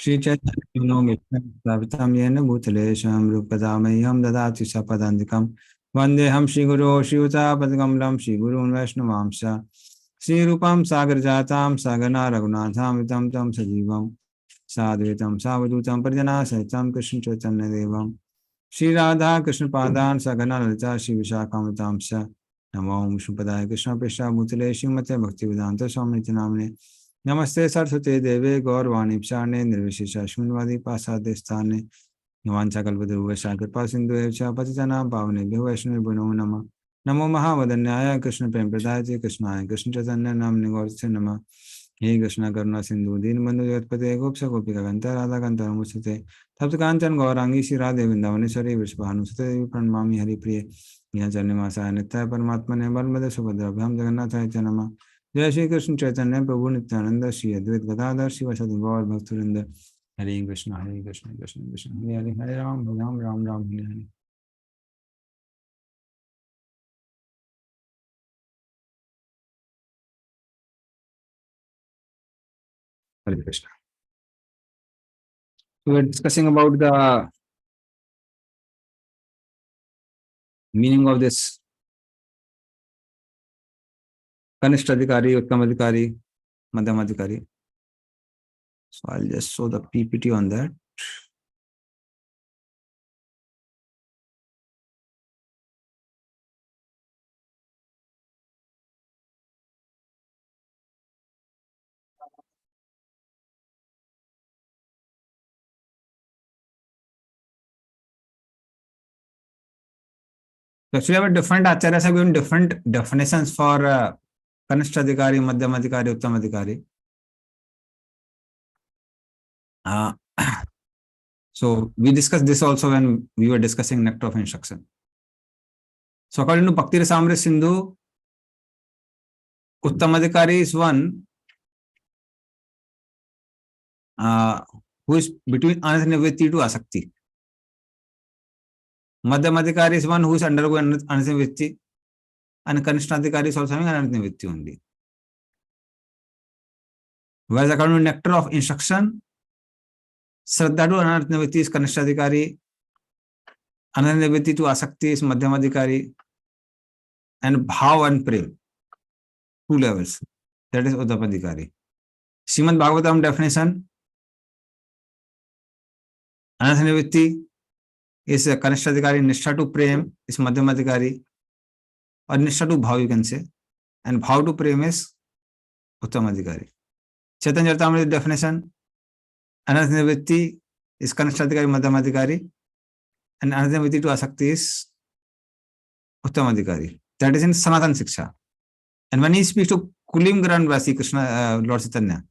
Shri Chaitanya Vitam Yena Bhutalesham Rupadamayyam Dadati Sapadandikam Vandeham Shri Guru Shri Uttapadgamlam Shri Gurun Vaishnavamsa Shri Rupam Sagar Jatam Sagana Raghunatham Vitam Tam Sajivam Sadvitam Savadutam Parjana Sahitam Krishna Chaitanya Devam Shri Radha Krishna Padan Sagana Lalita Shri Vishakam Vitamsa Namo Vishnu Padaya Krishna Pesha Bhutale Shrimate Bhaktivedanta Swami Namne नमस्ते सरस्वती देवे गौरवाणी क्षाणे निर्विशेष शून्यवादी पासादे स्थाने हिमांशकल्पतरुवशा कृपा सिंधु पतितनां पावनेभ्यो वैष्णवेभ्यो नमो नमः नमो महावदन्याय कृष्ण प्रेम प्रदाय कृष्णाय कृष्ण चैतन्य नाम्ने गौरस्य नमः हे कृष्ण करुणा सिंधु दीनबंधु जगत्पते गोप्स गोपिका कांत राधा कांत नमोस्तुते तप्त कांचन गौरांगी श्री राधे वृंदावनेश्वरी वृषभानुसुते देवी प्रणमामि हरिप्रिय यहाँ चरणमासाय नित्याय परमात्मने बलभद्र सुभद्राभ्यां जगन्नाथाय च नमः जय श्री कृष्ण चैतन्य प्रभु नित्यानंद श्री अद्वैत गदाधर शिवासादि गौर भक्तवृंद हरे Krishna Krishna Krishna Hare Hare Hare Ram Ram Ram Ram Hare Hare Hare Krishna. We were discussing about the meaning of this Kanishta Adhikari, Uttam Adhikari, Madhyam Adhikari. So I'll just show the PPT on that. Actually, our different acharyas have given different definitions for Kanishta Adhikari, Madhyam Adhikari, Uttam Adhikari. So we discussed this also when we were discussing Nectar of Instruction. So according to Bhakti Rasamrita Sindhu, Uttam Adhikari is one who is between Anathanivritti to Asakti. Madhyam Adhikari is one who is undergoing Anathanivritti, and Kanishta Adhikari is also having Anathanivritti only. Whereas according to Nectar of Instruction, Shraddha to Anathanivritti is Kanishta Adhikari, Anathanivritti to Asakti is Madhyam Adhikari, and Bhav and Prem, 2 levels, that is Uttam Adhikari. Srimad Bhagavatam definition, Anathanivritti is a Kanishta Adhikari, Nishtha to Prem is Madhyam Adhikari, or Nishtha to Bhav you can say, and Bhav to Prem is Uttam Adhikari. Chaitanya Charitamrita definition, Anathanivritti is Kanishta Adhikari, Madhyam Adhikari, and Anathanivritti to Asakti is Uttam Adhikari. That is in Sanatan Siksha. And when he speaks to Kulim Granvasi, Krishna, Lord Chaitanya,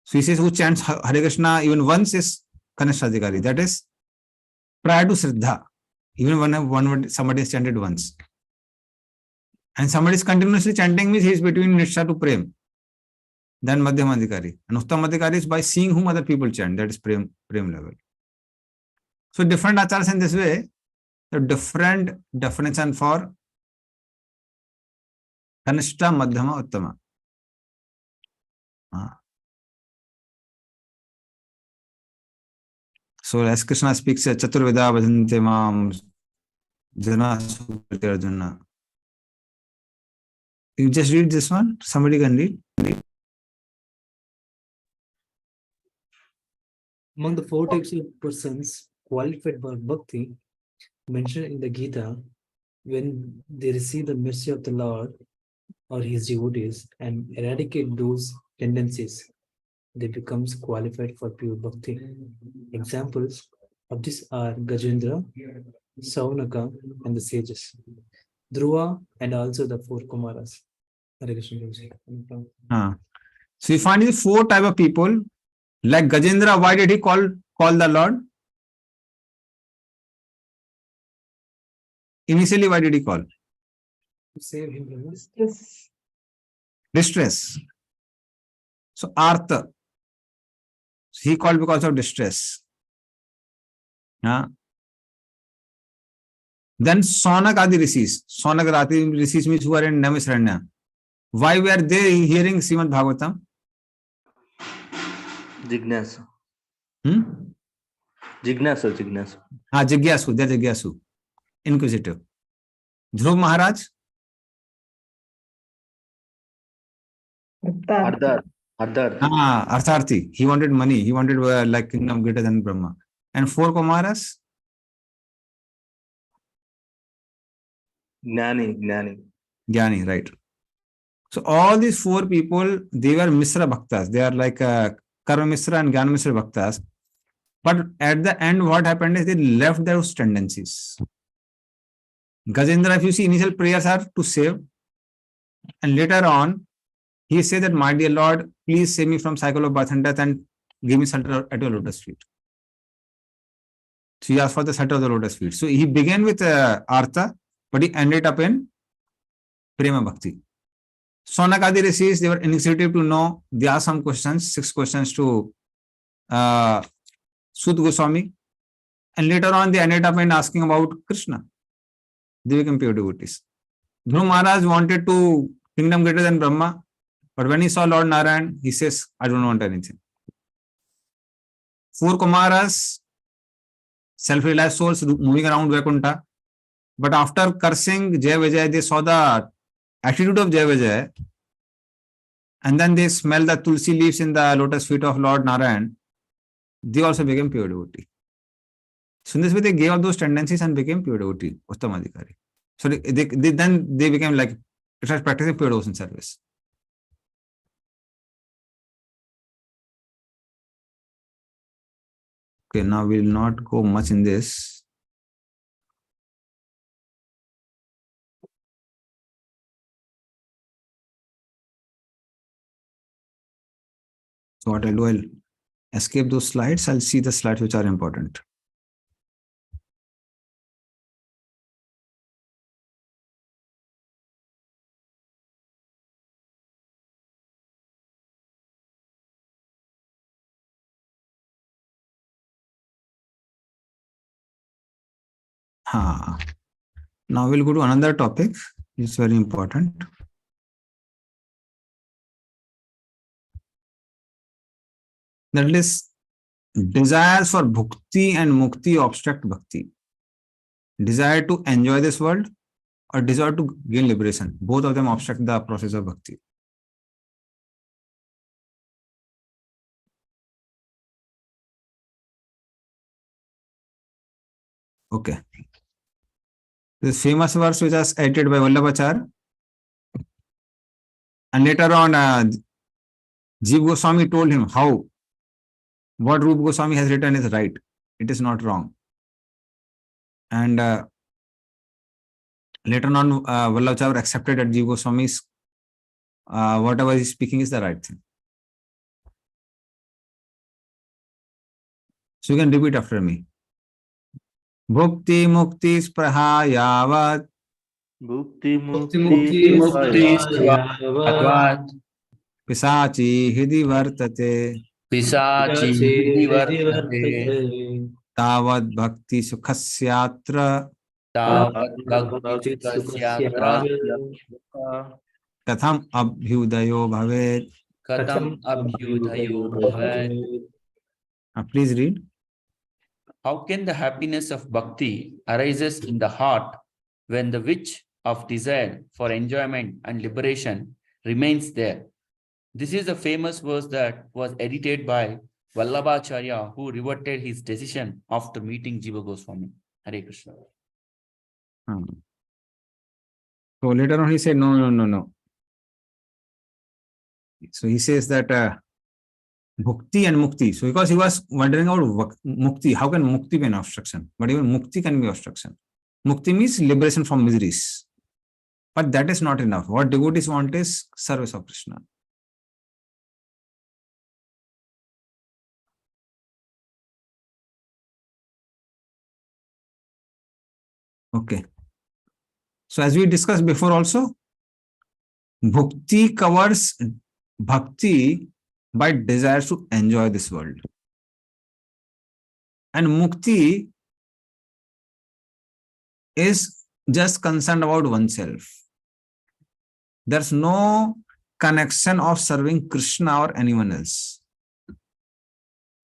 so he says, who chants Hare Krishna even once is Kanishta Adhikari. That is prior to Shraddha, even when somebody is chanted once. And somebody is continuously chanting means he is between Nishtha to Prem, then Madhyam Adhikari. And Uttam Adhikari is by seeing whom other people chant, that is Prem level. So different acharyas in this way, the different definition for Kanishta, Madhyama, Uttama. So as Krishna speaks, Chaturveda Bhajante Mam Jana Sukriti Arjuna. You just read this one, somebody can read. Among the 4 types of persons qualified for bhakti mentioned in the Gita, when they receive the mercy of the Lord or his devotees and eradicate those tendencies, they becomes qualified for pure bhakti. Examples of this are Gajendra, Saunaka, and the sages, Dhruva, and also the 4 Kumaras. So you find these 4 type of people. Like Gajendra, why did he call the Lord? Initially, why did he call? To save him. Distress. So Artha, he called because of distress. Then Sonak Adi rishis. Sonak Adi rishis means who are in Namisranya. Why were they hearing Srimad Bhagavatam? Jignasa. Hmm? Jignasu. Jigyasu, they're Jigyasu, inquisitive. Dhruv Maharaj, Ardhar. Artharthi. He wanted money. He wanted like kingdom greater than Brahma. And 4 Kumaras, Gnani. Jnani, right. So all these 4 people, they were Misra Bhaktas. They are like Karma Misra and Jnana Misra Bhaktas. But at the end, what happened is they left those tendencies. Gajendra, if you see, initial prayers are to save. And later on, he said that, my dear Lord, please save me from cycle of birth and death and give me shelter at your lotus feet. So he asked for the shelter of the lotus feet. So he began with Artha, but he ended up in Prema Bhakti. Sonakadi rishis, they were initiative to know. They asked some questions, 6 questions to Sud Goswami. And later on, they ended up in asking about Krishna. They became pure devotees. Dhruv Maharaj wanted to kingdom greater than Brahma, but when he saw Lord Narayan, he says, I don't want anything. 4 Kumaras, self-realized souls moving around Vaikuntha. But after cursing Jai Vijay, they saw the attitude of Jai Vijay, and then they smell the tulsi leaves in the lotus feet of Lord Narayan. They also became pure devotee. So in this way, they gave up those tendencies and became pure devotee, Uttamadhikari. So then they became like practicing pure devotion service. Okay, now we will not go much in this. So what I'll do, I'll escape those slides. I'll see the slides which are important. Now we'll go to another topic. It's very important. That is desires for bhukti and mukti obstruct bhakti. Desire to enjoy this world or desire to gain liberation. Both of them obstruct the process of bhakti. Okay. This famous verse which was edited by Vallabhacharya. And later on, Jiva Goswami told him how what Rupa Goswami has written is right. It is not wrong. And later on, Vallabhacharya accepted that Jiva Goswami's whatever he's speaking is the right thing. So you can repeat after me. Bhukti mukti spraha yavat Bhukti Mukti Bhagavad pisachi hidi vartate Pisachi Vartate tavad bhakti sukhasyatra Tavat Bhakti Sukasyatra katham abhyudayo bhavet. Katam Abhyudayo Bhavat. Please read. How can the happiness of bhakti arises in the heart when the witch of desire for enjoyment and liberation remains there? This is a famous verse that was edited by Vallabhacharya, who reverted his decision after meeting Jiva Goswami. Hare Krishna. So later on he said, no. So he says that bhukti and mukti. So because he was wondering about mukti, how can mukti be an obstruction? But even mukti can be obstruction. Mukti means liberation from miseries. But that is not enough. What devotees want is service of Krishna. Okay. So as we discussed before also, bhukti covers bhakti by desire to enjoy this world. And mukti is just concerned about oneself. There's no connection of serving Krishna or anyone else.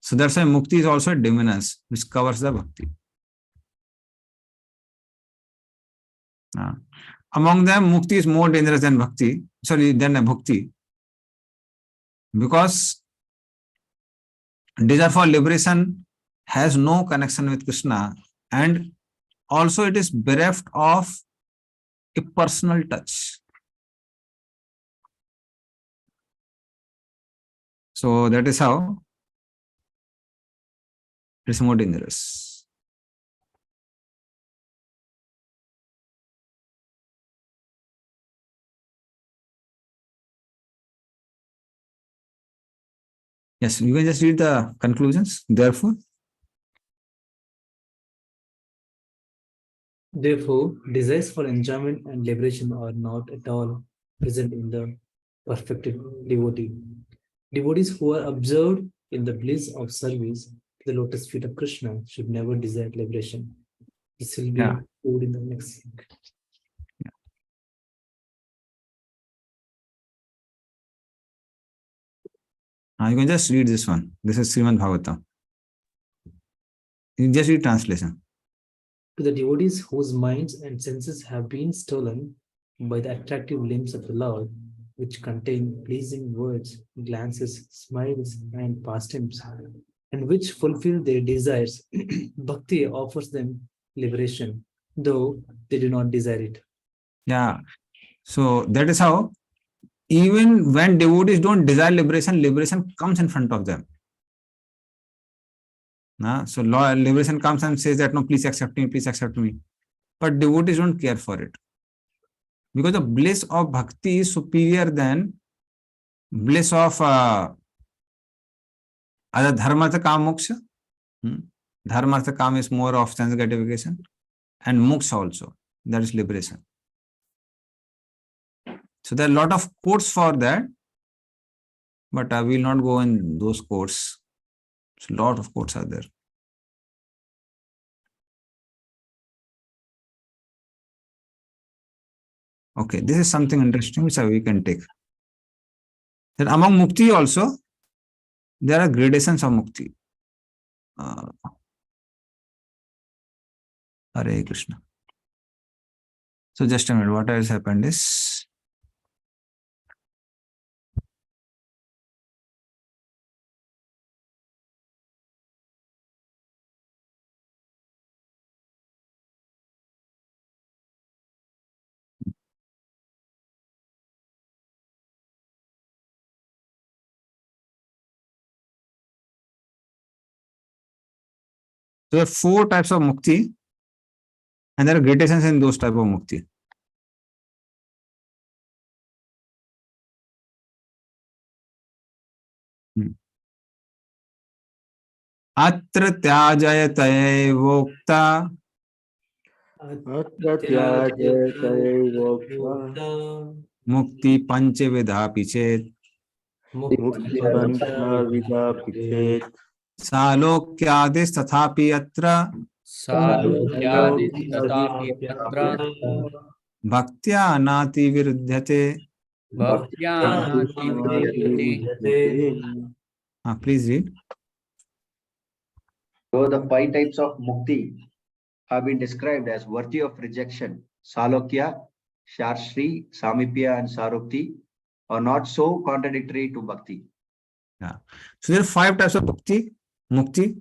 So that's why mukti is also a dominance which covers the bhakti. Among them, mukti is more dangerous than bhakti, than a bhakti, because desire for liberation has no connection with Krishna, and also it is bereft of a personal touch. So that is how it is more dangerous. Yes, you can just read the conclusions. Therefore, desires for enjoyment and liberation are not at all present in the perfected devotee. Devotees who are observed in the bliss of service to the lotus feet of Krishna should never desire liberation. This will be yeah. proved in the next. You can just read this one. This is Srimad Bhagavatam. You just read translation. To the devotees whose minds and senses have been stolen by the attractive limbs of the Lord, which contain pleasing words, glances, smiles, and pastimes, and which fulfill their desires, bhakti offers them liberation, though they do not desire it. Yeah. So that is how, even when devotees don't desire liberation, liberation comes in front of them. So liberation comes and says that, no, please accept me, please accept me. But devotees don't care for it. Because the bliss of bhakti is superior than bliss of other dharma, artha, kam, moksha. Dharma, artha, kam is more of sense gratification. And moksha also, that is liberation. So there are a lot of quotes for that, but I will not go in those quotes. So a lot of quotes are there. Okay, this is something interesting which we can take. Then among mukti also, there are gradations of mukti. Hare Krishna. So just a minute, what has happened is, there are 4 types of mukti, and there are gradations in those type of mukti. Atra tyajayate vokta mukti panchavidha pichet salokyadis tathapi atra Salukyadis tatapi tatra bhaktya anati viruddhyate. bhakyanati viruddhate. Please read. So the 5 types of mukti have been described as worthy of rejection. Salokya, Sharshri, Samipya, and Sarukti are not so contradictory to bhakti. Yeah. So there are 5 types of mukti.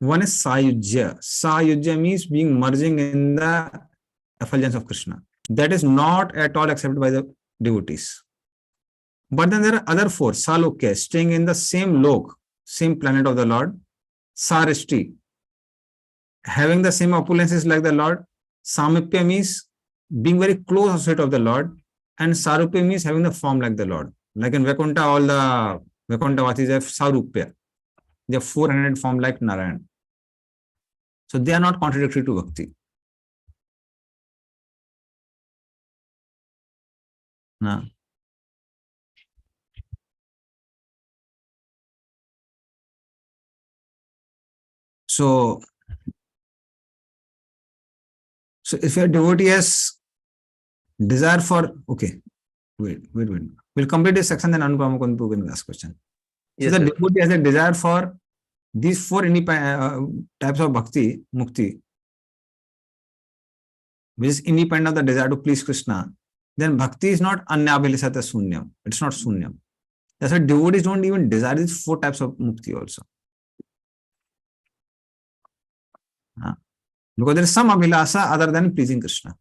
One is sayujya. Sayujya means being merging in the effulgence of Krishna. That is not at all accepted by the devotees. But then there are other 4. Salokya, staying in the same lok, same planet of the Lord. Sarishti, having the same opulences like the Lord. Samipya means being very close associate of the Lord. And Sarupya means having the form like the Lord. Like in Vaikuntha, all the Vaikuntha-vasis have Sarupya. They have 400 form like Narayan. So they are not contradictory to bhakti. No. So if your devotee has desire for, okay, wait. We'll complete this section, then Anupama can ask question. So Yes, the sir. devotee has a desire for these four types of bhakti, mukti, which is independent of the desire to please Krishna. Then bhakti is not anyabhilasata sunyam. It's not sunyam. That's why devotees don't even desire these four types of mukti also. Because there is some abhilasa other than pleasing Krishna.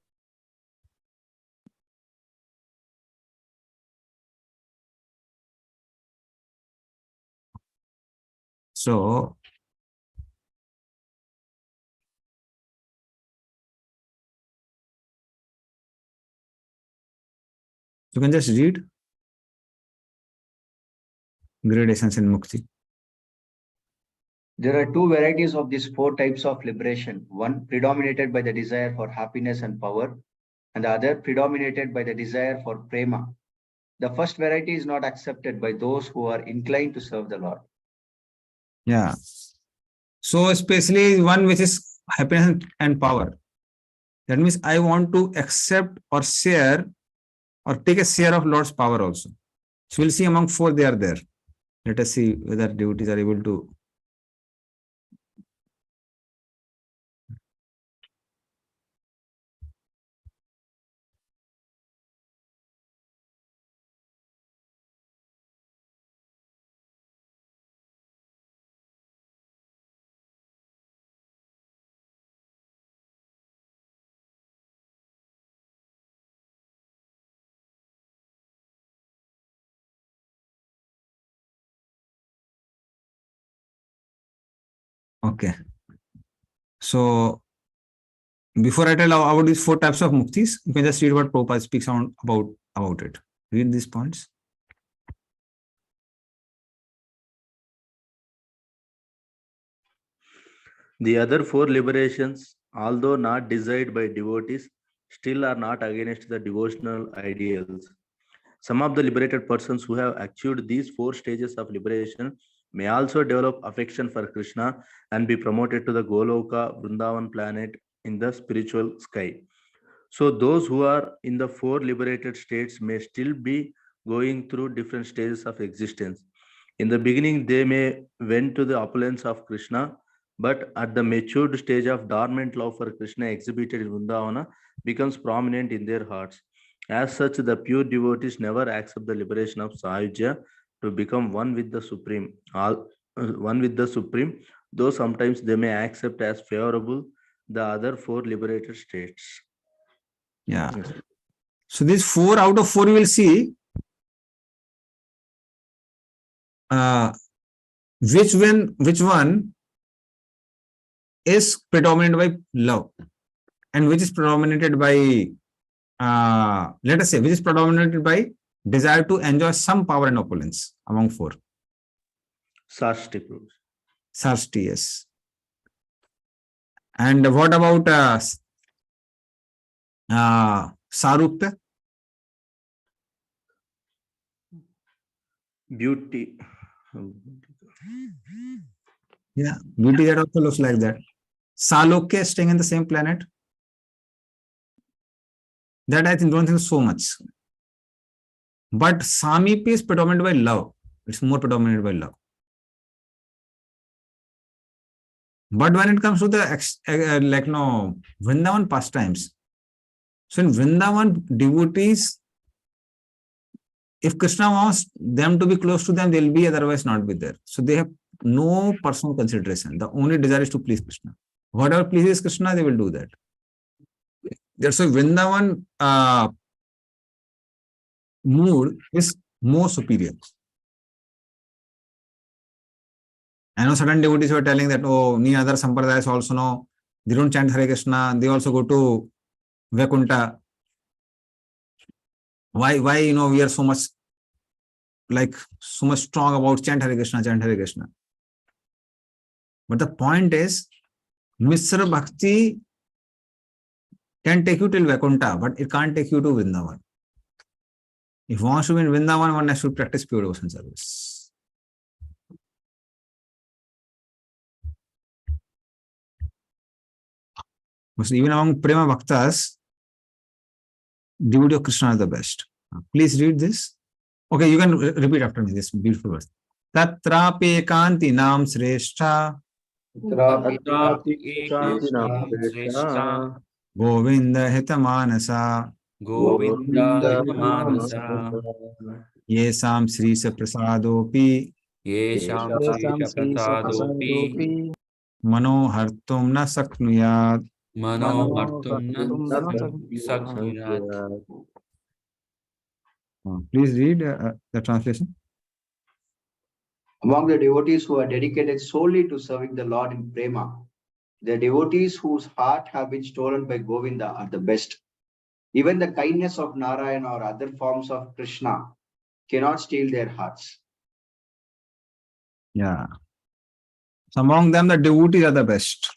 So, you can just read gradations in mukti. There are two varieties of these four types of liberation. One predominated by the desire for happiness and power, and the other predominated by the desire for prema. The first variety is not accepted by those who are inclined to serve the Lord. Yeah. So, especially one which is happiness and power. That means I want to accept or share or take a share of Lord's power also. So, we'll see among four they are there. Let us see whether devotees are able to. Okay. So, before I tell about these four types of muktis, you can just read what Prabhupada speaks on about it. Read these points. The other four liberations, although not desired by devotees, still are not against the devotional ideals. Some of the liberated persons who have achieved these four stages of liberation may also develop affection for Krishna and be promoted to the Goloka Vrindavan planet in the spiritual sky. So those who are in the four liberated states may still be going through different stages of existence. In the beginning, they may went to the opulence of Krishna, but at the matured stage of dormant love for Krishna exhibited in Vrindavana becomes prominent in their hearts. As such, the pure devotees never accept the liberation of Sahajya to become one with the Supreme. One with the Supreme, though sometimes they may accept as favorable the other four liberated states. Yeah. Yes. So these four out of four you will see which one is predominated by love and which is predominated by let us say which is predominated by desire to enjoy some power and opulence among four. Sashti proves. Sarsti, yes. And what about Sarupta? Beauty. Yeah, beauty that also looks like that. Salokya staying in the same planet. That I don't think so much. But Samipya is predominated by love. It's more predominated by love. But when it comes to the Vrindavan pastimes, so in Vrindavan, devotees, if Krishna wants them to be close to them, they'll be, otherwise not be there. So they have no personal consideration. The only desire is to please Krishna. Whatever pleases Krishna, they will do that. That's why Vrindavan mood is more superior. I know certain devotees were telling that, oh, any other sampradayas also know, they don't chant Hare Krishna, they also go to Vaikuntha. Why, we are so much strong about chant Hare Krishna, chant Hare Krishna. But the point is, Mr. Bhakti can take you till Vaikuntha, but it can't take you to Vrindavan. If one wants to be in Vrindavan, one has to practice pure devotion service. But even among Prema Bhaktas, devotee of Krishna is the best. Please read this. Okay, you can repeat after me this beautiful verse. Tatrapi nam sreshta Atrapi ekantinam sreshta Govinda hitamanasa Govinda Manasa Yesam Srisa Prasadopi Yesham Srisha Prasadopi Manohartum na saknuyat. Manohartum na Saknuyat. Please read the translation. Among the devotees who are dedicated solely to serving the Lord in prema, the devotees whose heart have been stolen by Govinda are the best. Even the kindness of Narayan or other forms of Krishna cannot steal their hearts. Yeah. So among them, the devotees are the best.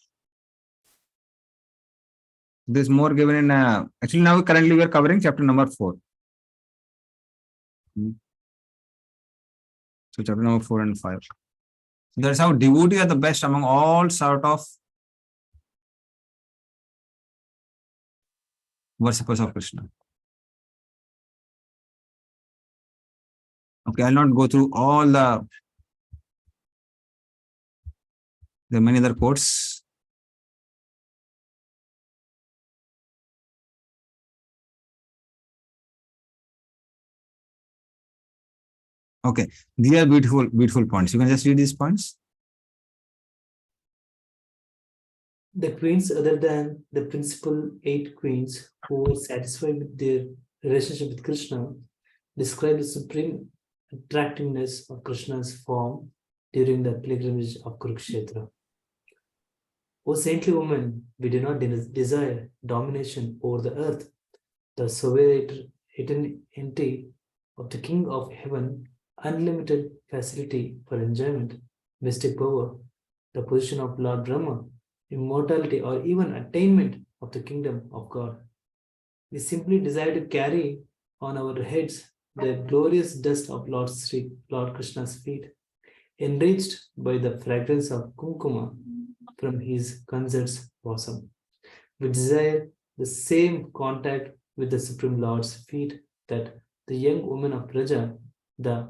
This is more given in actually now currently we are covering chapter number 4. So chapter number 4 and 5. That's how devotees are the best among all sort of worshippers of Krishna. Okay, I'll not go through all there are many other quotes. Okay, these are beautiful points. You can just read these points. The queens, other than the principal 8 queens who were satisfied with their relationship with Krishna, describe the supreme attractiveness of Krishna's form during the pilgrimage of Kurukshetra. O saintly woman, we do not desire domination over the earth. The sovereignty of the King of Heaven, unlimited facility for enjoyment, mystic power, the position of Lord Brahma, immortality, or even attainment of the kingdom of God. We simply desire to carry on our heads the glorious dust of Lord Krishna's feet, enriched by the fragrance of kumkuma from his consort's bosom. We desire the same contact with the Supreme Lord's feet that the young woman of Praja, the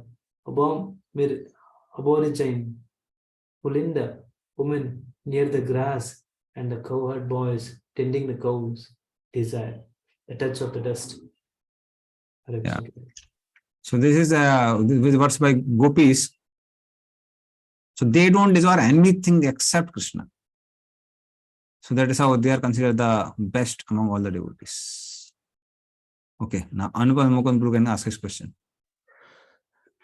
aborigine Pulinda woman near the grass, and the cowherd boys tending the cows desire the touch of the dust. Yeah. So this is words by gopis. So they don't desire anything except Krishna. So that is how they are considered the best among all the devotees. Okay, now Anupam Mukund can ask his question.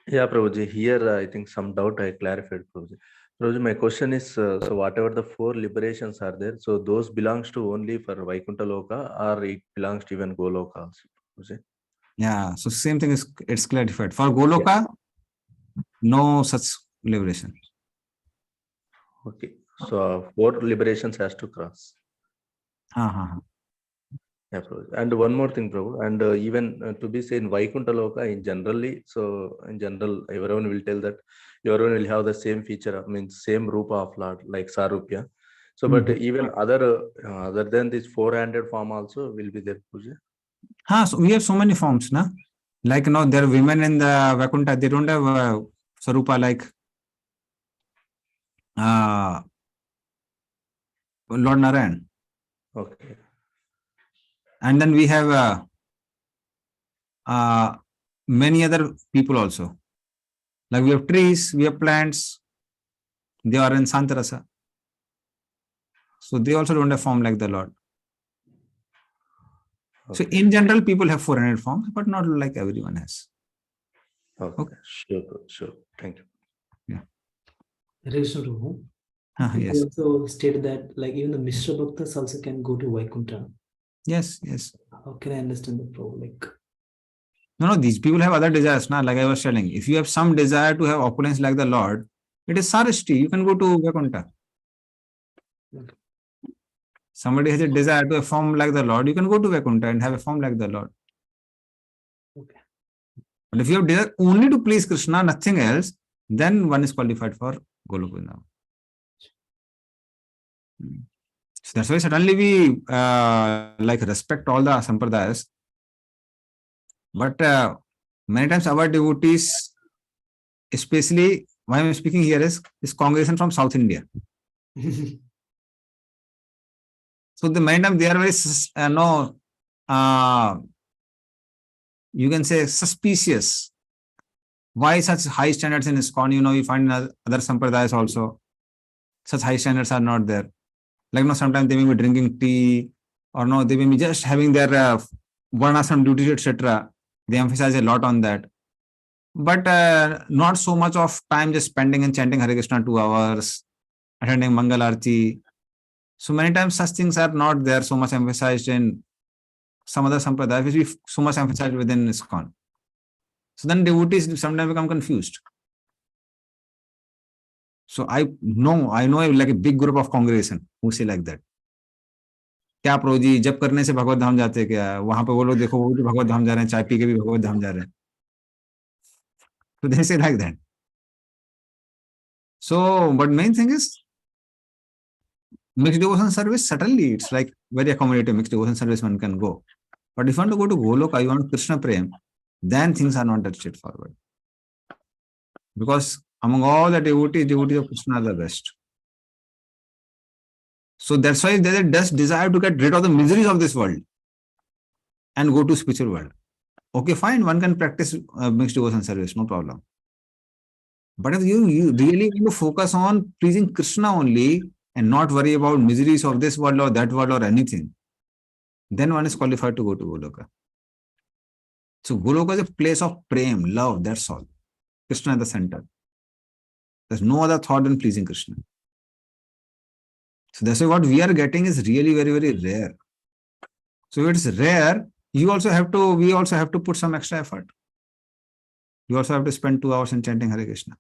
Yeah, Prabhuji, here I think some doubt I clarified, Prabhuji. Prabhuji, my question is, so whatever the 4 liberations are there, so those belongs to only for Vaikuntha Loka or it belongs to even Goloka also, Prabhuji? Yeah, so same thing is, it's clarified. For Goloka, no such liberation. Okay, so 4 liberations has to cross. Yeah, Prabhu. And one more thing, Prabhu, and even to be seen Vaikuntha Loka in generally, so in general, everyone will tell that everyone will have the same feature, I mean, same Rupa of Lord, like Sarupya. So, but even other than this 400 form also will be there, Puja. So we have so many forms, na? Like now there are women in the Vaikuntha, they don't have Sarupa like Lord Narayan. Okay. And then we have many other people also. Like we have trees, we have plants, they are in Santarasa. So they also don't have form like the Lord. Okay. So in general, people have 400 forms, but not like everyone has. Okay. Sure. Thank you. Yeah. Yes. Yes. Also stated that like even the Mishra Bhaktas also can go to Vaikuntha. Yes. How can I understand the pro? Like no, these people have other desires, na? Like I was telling, if you have some desire to have opulence like the Lord, it is Sarishti, you can go to Vaikuntha. Okay. Somebody has a desire to have form like the Lord, you can go to Vaikuntha and have a form like the Lord. Okay. But if you have desire only to please Krishna, nothing else, then one is qualified for Golokunda. So that's why suddenly we like respect all the sampradayas. But many times our devotees, especially why I'm speaking here is congregation from South India. So the many times they are very, you can say suspicious. Why such high standards in ISKCON? You find in other sampradayas also, such high standards are not there. Like, sometimes they may be drinking tea, or they may be just having their varnasam duties, etc. They emphasize a lot on that. But not so much of time just spending and chanting Hare Krishna 2 hours, attending Mangal Arti. So many times such things are not there so much emphasized in some other sampradaya, which we so much emphasized within ISKCON. So then devotees sometimes become confused. So I know like a big group of congregation who say like that. क्या pro जी, जब करने से भगवत धाम जाते क्या? वहां पे वो लोग देखो, वो भी भगवत धाम जा रहे हैं, चाय पी के भी भगवत धाम जा रहे हैं. So they say like that. So, but main thing is mixed devotion service. Certainly, it's like very accommodative mixed devotion service one can go. But if you want to go to Goloka, you want Krishna Prem, then things are not that straightforward. Because among all the devotees of Krishna are the best. So that's why they just desire to get rid of the miseries of this world and go to spiritual world. Okay, fine, one can practice mixed devotion service, no problem. But if you really want to focus on pleasing Krishna only and not worry about miseries of this world or that world or anything, then one is qualified to go to Goloka. So Goloka is a place of prem, love, that's all. Krishna at the center. There's no other thought than pleasing Krishna. So that's why what we are getting is really very, very rare. So if it's rare, we also have to put some extra effort. You also have to spend 2 hours in chanting Hare Krishna.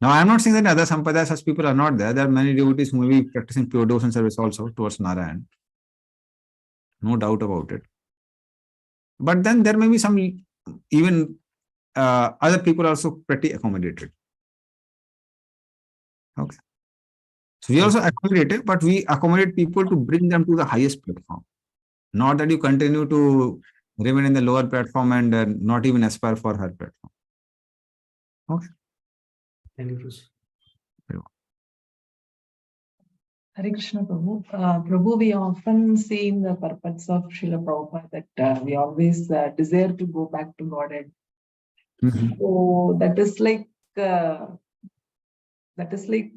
Now, I'm not saying that in other sampradayas such people are not there. There are many devotees who may be practicing pure devotion service also towards Narayan. No doubt about it. But then there may be some even other people also pretty accommodated. Okay. So we also accommodate it, but we accommodate people to bring them to the highest platform. Not that you continue to remain in the lower platform and not even aspire for her platform. Okay. Thank you, Bruce. Hare Krishna Prabhu. Prabhu, we often see in the purports of Srila Prabhupada that we always desire to go back to Godhead. So that is like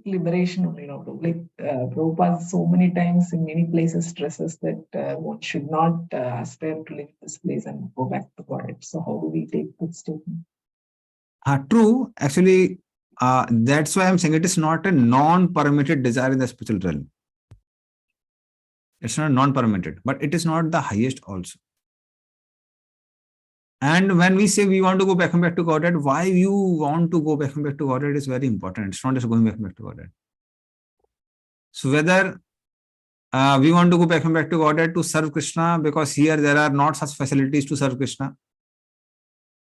liberation only, like Prabhupada so many times in many places stresses that one should not aspire to leave this place and go back to Godhead. So how do we take that statement? True. Actually, that's why I'm saying it is not a non-permitted desire in the spiritual realm. It's not non-permitted, but it is not the highest also. And when we say we want to go back to Godhead, why you want to go back to Godhead is very important. It's not just going back to Godhead. So whether we want to go back to Godhead to serve Krishna, because here there are not such facilities to serve Krishna.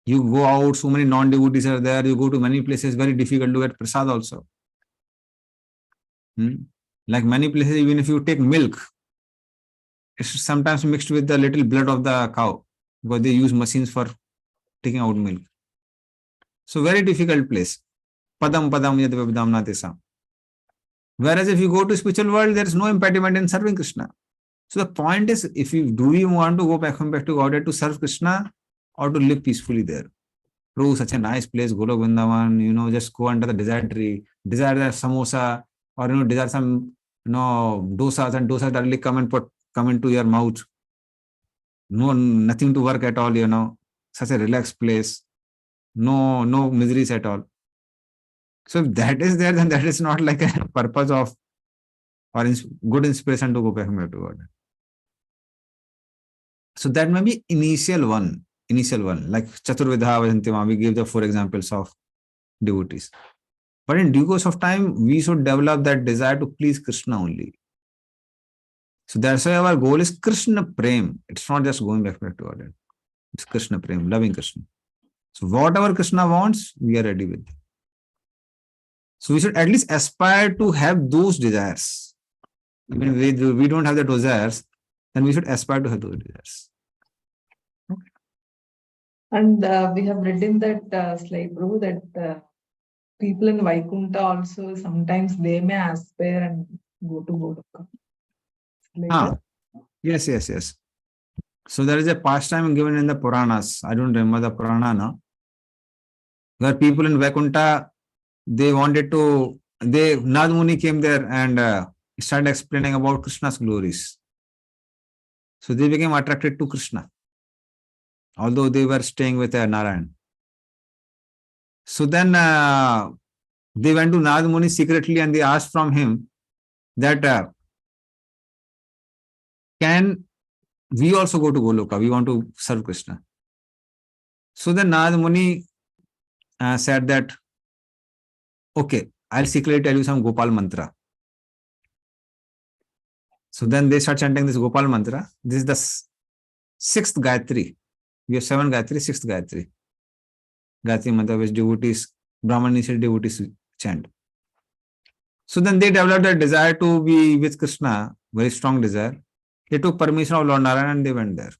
You go out, so many non-devotees are there. You go to many places, very difficult to get prasad also. Like many places, even if you take milk, it's sometimes mixed with the little blood of the cow, because they use machines for taking out milk. So very difficult place. Padam padam yad vibdamna tesam. Whereas if you go to spiritual world, there is no impediment in serving Krishna. So the point is, do we want to go back to Godhead to serve Krishna or to live peacefully there? Prove such a nice place, Golok Vrindavan, just go under the desire tree, desire the samosa, or desire some dosas, and dosas directly come into your mouth. No, nothing to work at all, such a relaxed place, no miseries at all. So if that is there, then that is not like a purpose of or good inspiration to go back to God. So that may be initial one, like Chaturvidha Vajantima, we gave the 4 examples of devotees. But in due course of time, we should develop that desire to please Krishna only. So that's why our goal is Krishna Prem. It's not just going back to God. It's Krishna Prem, loving Krishna. So whatever Krishna wants, we are ready with. So we should at least aspire to have those desires. Even if we don't have the desires, then we should aspire to have those desires. Okay. And we have read in that slide, Prabhu, that people in Vaikunta also, sometimes they may aspire and go to Goloka. Like that. Yes, yes, yes. So there is a pastime given in the Puranas. I don't remember the Purana now. Where people in Vaikunta, Nad Muni came there and started explaining about Krishna's glories. So they became attracted to Krishna, although they were staying with Narayan. So then they went to Nad Muni secretly and they asked from him that can we also go to Goloka? We want to serve Krishna. So then Nad Muni said that, okay, I'll secretly tell you some Gopal mantra. So then they start chanting this Gopal mantra. This is the sixth Gayatri. We have 7 Gayatri, sixth Gayatri. Gayatri mantra which devotees, Brahman initiated devotees chant. So then they developed a desire to be with Krishna, very strong desire. They took permission of Lord Narayan and they went there.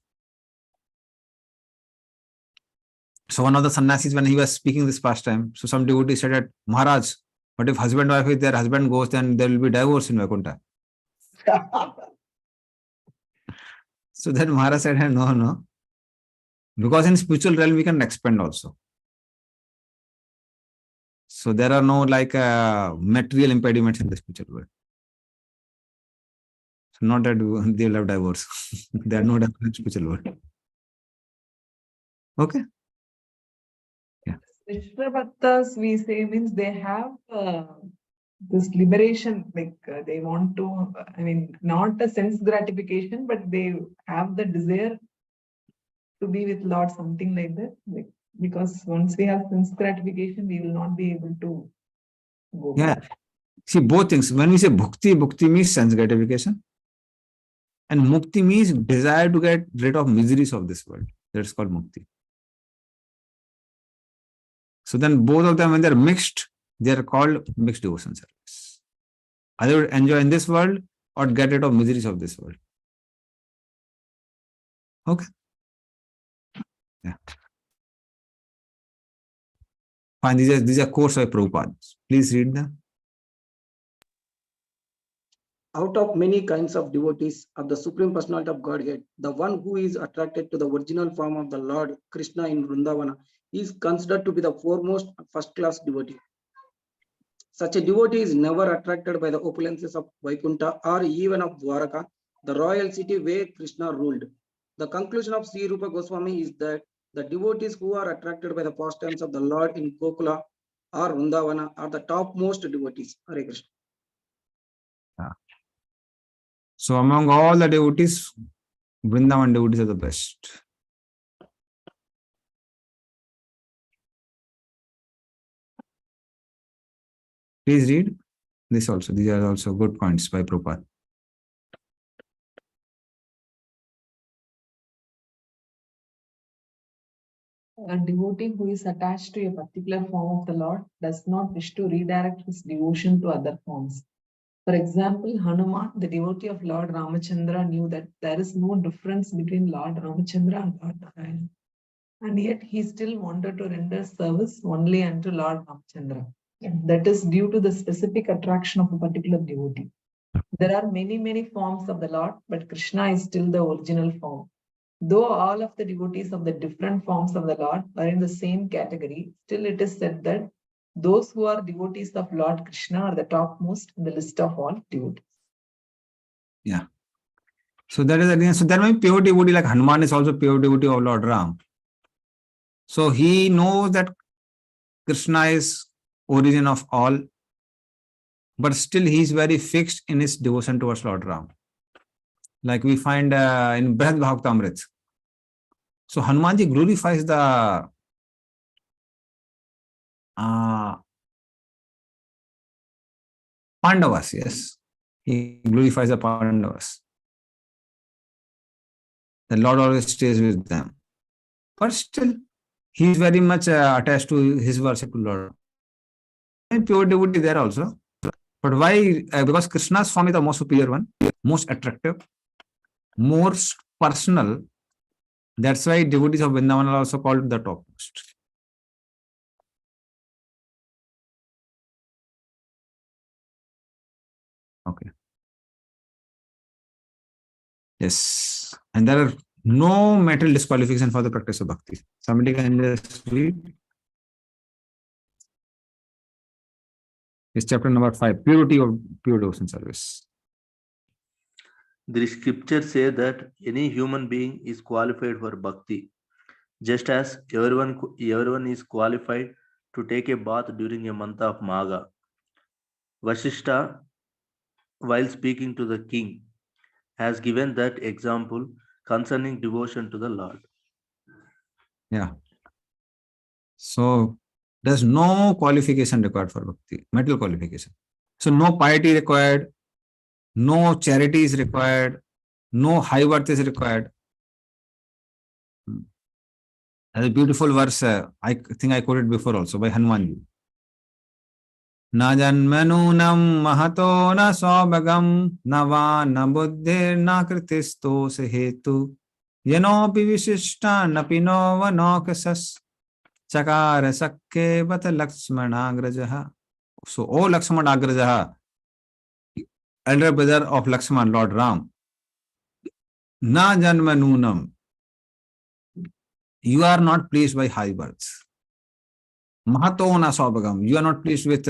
So one of the sannyasis, when he was speaking this pastime, so some devotee said that, Maharaj, what if husband and wife, if their husband goes, then there will be divorce in Vaikuntha. So then Maharaj said, no, no. Because in spiritual realm, we can expand also. So there are no material impediments in the spiritual world. So not that they will have divorce. There are no divorce in spiritual world. Okay. Krishna Bhaktas, we say, means they have this liberation, they want to, not a sense gratification, but they have the desire to be with Lord, something like that. Because once we have sense gratification, we will not be able to go back. Yeah. See, both things. When we say bhukti means sense gratification. And mukti means desire to get rid of miseries of this world. That's called mukti. So then both of them, when they're mixed, they are called mixed devotion service. Either enjoy in this world or get rid of miseries of this world. Okay. Yeah. Fine. These are quotes by Prabhupada. Please read them. Out of many kinds of devotees of the Supreme Personality of Godhead, the one who is attracted to the original form of the Lord Krishna in Vrindavana is considered to be the foremost first-class devotee. Such a devotee is never attracted by the opulences of Vaikunta or even of Dwaraka, the royal city where Krishna ruled. The conclusion of Sri Rupa Goswami is that the devotees who are attracted by the pastimes of the Lord in Gokula or Vrindavana are the topmost devotees. Hare Krishna. So among all the devotees, Vrindavan devotees are the best. Please read this also. These are also good points by Prabhupada. A devotee who is attached to a particular form of the Lord does not wish to redirect his devotion to other forms. For example, Hanuman, the devotee of Lord Ramachandra, knew that there is no difference between Lord Ramachandra and Lord Narayana. And yet he still wanted to render service only unto Lord Ramachandra. That is due to the specific attraction of a particular devotee. There are many forms of the Lord, but Krishna is still the original form. Though all of the devotees of the different forms of the Lord are in the same category, still it is said that those who are devotees of Lord Krishna are the topmost in the list of all devotees. Yeah. So that is again, so there may be pure devotee, like Hanuman is also pure devotee of Lord Ram. So he knows that Krishna is origin of all, but still he is very fixed in his devotion towards Lord Ram. Like we find in Brihad Bhagavatamrita. So Hanumanji glorifies the Pandavas, yes. He glorifies the Pandavas. The Lord always stays with them. But still, he is very much attached to his worship to Lord. And pure devotee there also. But why? Because Krishna's form is the most superior one, most attractive, most personal. That's why devotees of Vrindavan are also called the topmost. Okay. Yes. And there are no material disqualification for the practice of bhakti. Somebody can just read. It's chapter number 5, purity of pure devotion service. The scriptures say that any human being is qualified for bhakti, just as everyone is qualified to take a bath during a month of Magha. Vasishta, while speaking to the king, has given that example concerning devotion to the Lord. Yeah. So there's no qualification required for bhakti, material qualification. So no piety required, no charity is required, no high worth is required. There's a beautiful verse, I think I quoted before also by Hanumanji. Na janmanunam mahato na saubhagam na va na buddhir na kritisto se hetu yanopi visishta napino vanokasas chakara sakke bata lakshmanagrajaha. So, O Lakshmanagrajaha, elder brother of Lakshman, Lord Ram, na janmanunam, you are not pleased by high births. Mahato na saubhagam, you are not pleased with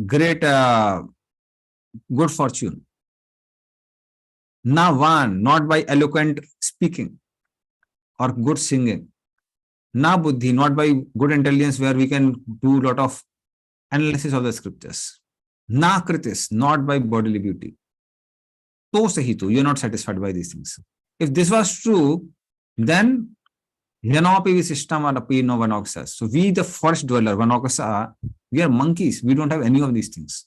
great good fortune. Na van, not by eloquent speaking or good singing. Na buddhi, not by good intelligence where we can do a lot of analysis of the scriptures. Na kritis, not by bodily beauty. To sahitu, you are not satisfied by these things. If this was true, then Yanopi Visishtam Adapi no Vanoksas. So we, the forest dweller, Vanokasa, we are monkeys. We don't have any of these things.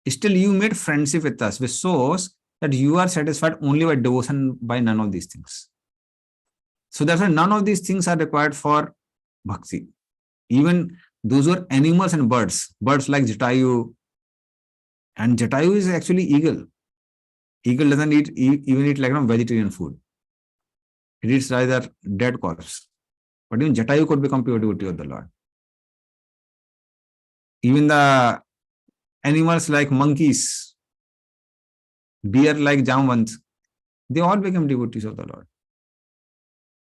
Still, you made friendship with us, which shows that you are satisfied only by devotion by none of these things. So therefore, none of these things are required for bhakti. Even those are animals and birds like Jatayu, and Jatayu is actually eagle. Eagle doesn't even eat like vegetarian food. It eats rather dead corpse. But even Jatayu could become pure devotee of the Lord. Even the animals like monkeys, deer like Jamvant, they all become devotees of the Lord.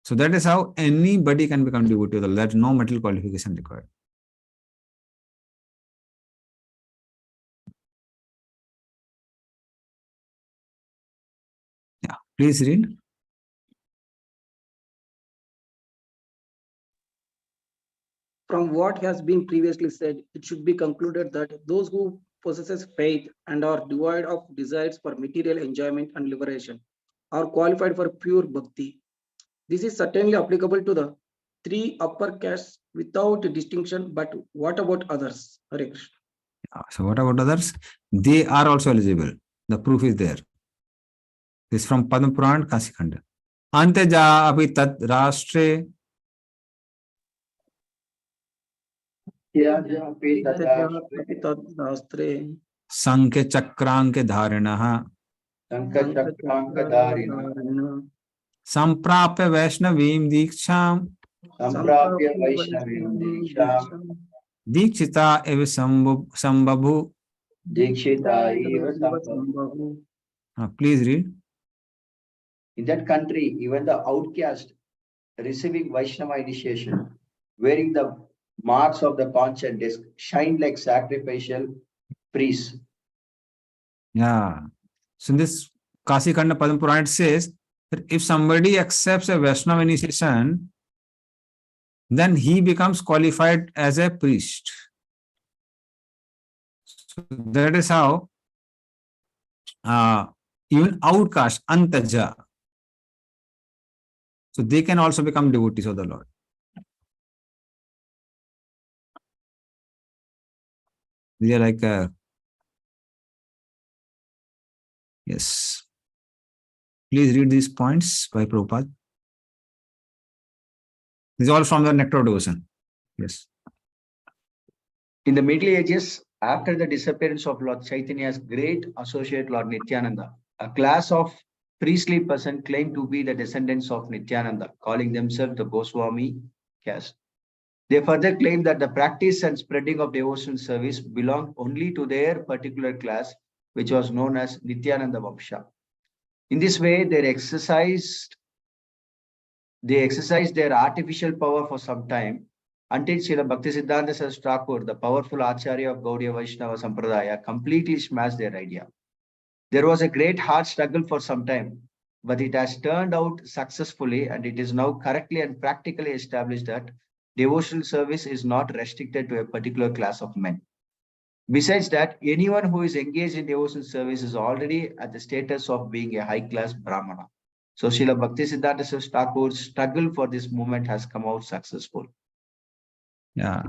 So that is how anybody can become devotee of the Lord. There is no material qualification required. Yeah, please read. From what has been previously said, it should be concluded that those who possess faith and are devoid of desires for material enjoyment and liberation are qualified for pure bhakti. This is certainly applicable to the three upper castes without distinction, but what about others? Hare Krishna. So what about others? They are also eligible. The proof is there. This is from Padma Puran, Kasikhanda. Anteja api tat rashtre Sankhya Chakranke Dharinaha Samprapya Vaishnavim Diksham Dikshita eva Sambhabhu. Please read. In that country, even the outcast receiving Vaishnava initiation, wearing the marks of the conch and disc, shine like sacrificial priests. Yeah. So in this Kasikhanda Padma Puran, it says that if somebody accepts a Vaishnava initiation, then he becomes qualified as a priest. So that is how even outcast, Antaja, so they can also become devotees of the Lord. They are like, yes. Please read these points by Prabhupada. This is all from the Nectar of Devotion. Yes. In the Middle Ages, after the disappearance of Lord Chaitanya's great associate Lord Nityananda, a class of priestly person claimed to be the descendants of Nityananda, calling themselves the Goswami caste. They further claim that the practice and spreading of devotional service belonged only to their particular class, which was known as Nityananda Vamsha. In this way, they exercised their artificial power for some time until Srila Bhaktisiddhanta Saraswati Thakur, the powerful Acharya of Gaudiya Vaishnava Sampradaya, completely smashed their idea. There was a great hard struggle for some time, but it has turned out successfully, and it is now correctly and practically established that devotional service is not restricted to a particular class of men. Besides that, anyone who is engaged in devotional service is already at the status of being a high-class Brahmana. So Srila Bhaktisiddhanta Saraswati Thakur's struggle for this movement has come out successful. Yeah.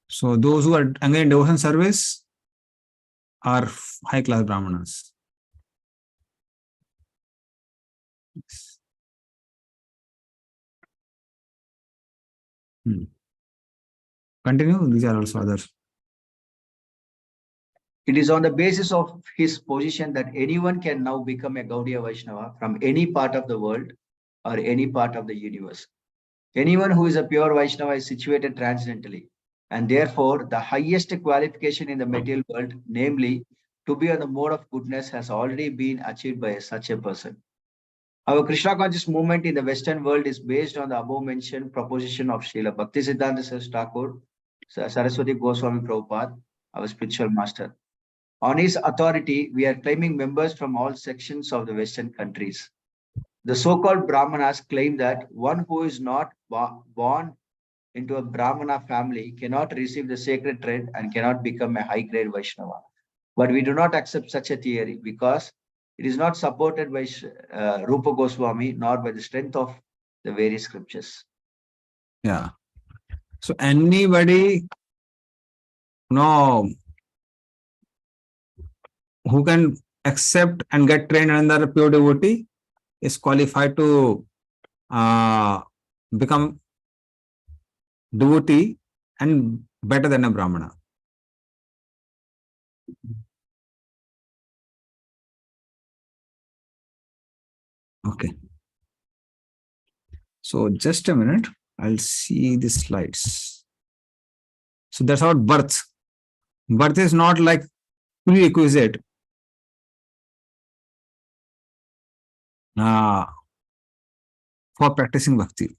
So those who are engaged in devotion service are high class Brahmanas. Continue. These are also others. It is on the basis of his position that anyone can now become a Gaudiya Vaishnava from any part of the world or any part of the universe. Anyone who is a pure Vaishnava is situated transcendentally, and therefore the highest qualification in the material world, namely to be on the mode of goodness, has already been achieved by such a person. Our Krishna conscious movement in the Western world is based on the above mentioned proposition of Srila Bhaktisiddhanta Saraswati Thakur, Saraswati Goswami Prabhupada, our spiritual master. On his authority, we are claiming members from all sections of the Western countries. The so-called Brahmanas claim that one who is not born into a Brahmana family cannot receive the sacred thread and cannot become a high-grade Vaishnava. But we do not accept such a theory because it is not supported by Rupa Goswami nor by the strength of the various scriptures. Yeah. So anybody who can accept and get trained under a pure devotee is qualified to become devotee and better than a Brahmana. Okay. So just a minute, I'll see the slides. So that's about birth. Birth is not like prerequisite for practicing bhakti.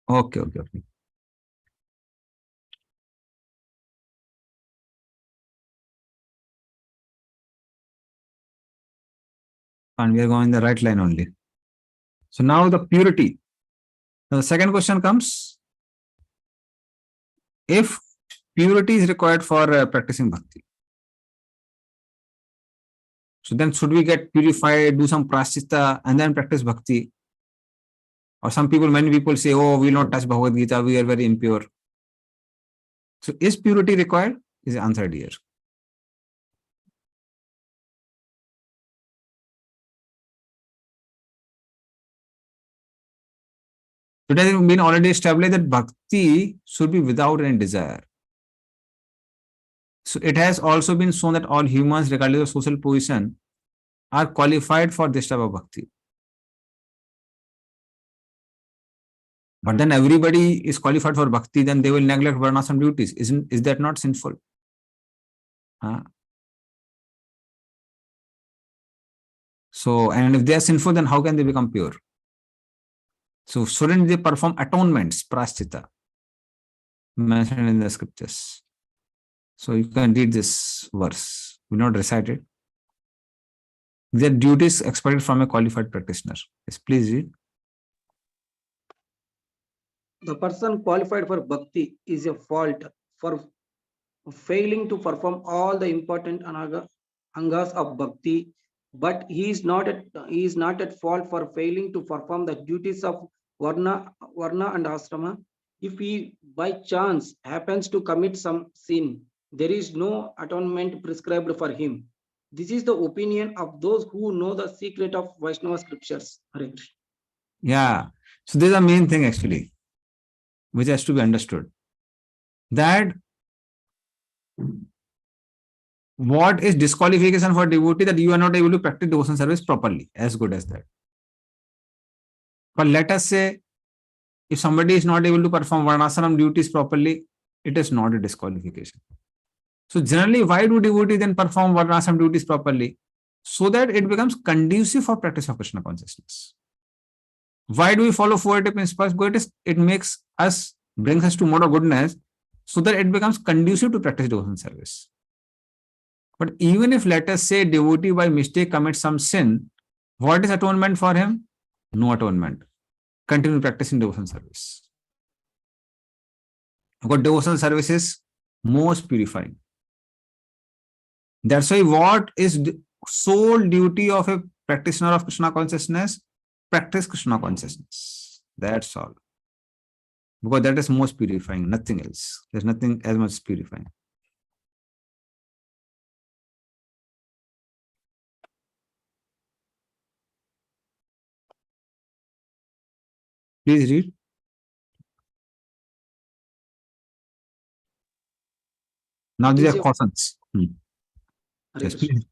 Okay. And we are going the right line only. So now the purity. Now the second question comes, if purity is required for practicing bhakti, so then should we get purified, do some prashchitta and then practice bhakti? Or many people say, oh, we will not touch Bhagavad Gita, we are very impure. So is purity required? Is answered here. It has been already established that bhakti should be without any desire. So it has also been shown that all humans, regardless of social position, are qualified for this type of bhakti. But then everybody is qualified for bhakti, then they will neglect varnashram duties. Is that not sinful? So, and if they are sinful, then how can they become pure? So shouldn't they perform atonements, prashchitta, mentioned in the scriptures? So you can read this verse. We not recite it. Their duties expected from a qualified practitioner. Yes, please read. The person qualified for bhakti is a fault for failing to perform all the important angas of bhakti, but he is not at fault for failing to perform the duties of varna and ashrama. If he by chance happens to commit some sin, there is no atonement prescribed for him. This is the opinion of those who know the secret of Vaishnava scriptures. Yeah. So this is the main thing actually, which has to be understood. That what is disqualification for devotee? That you are not able to practice devotion service properly, as good as that. But let us say, if somebody is not able to perform varnasanam duties properly, it is not a disqualification. So generally, why do devotees then perform varnasanam duties properly? So that it becomes conducive for practice of Krishna consciousness. Why do we follow 480 principles? Because it makes us, brings us to mode of goodness, so that it becomes conducive to practice devotion service. But even if, let us say, devotee by mistake commits some sin, what is atonement for him? No atonement. Continue practicing devotion service. Because devotional service is most purifying. That's why what is sole duty of a practitioner of Krishna consciousness? Practice Krishna consciousness. That's all. Because that is most purifying, nothing else. There's nothing as much purifying. Please read. Now It these is are a- cautions. Hare Yes, Krishna. please.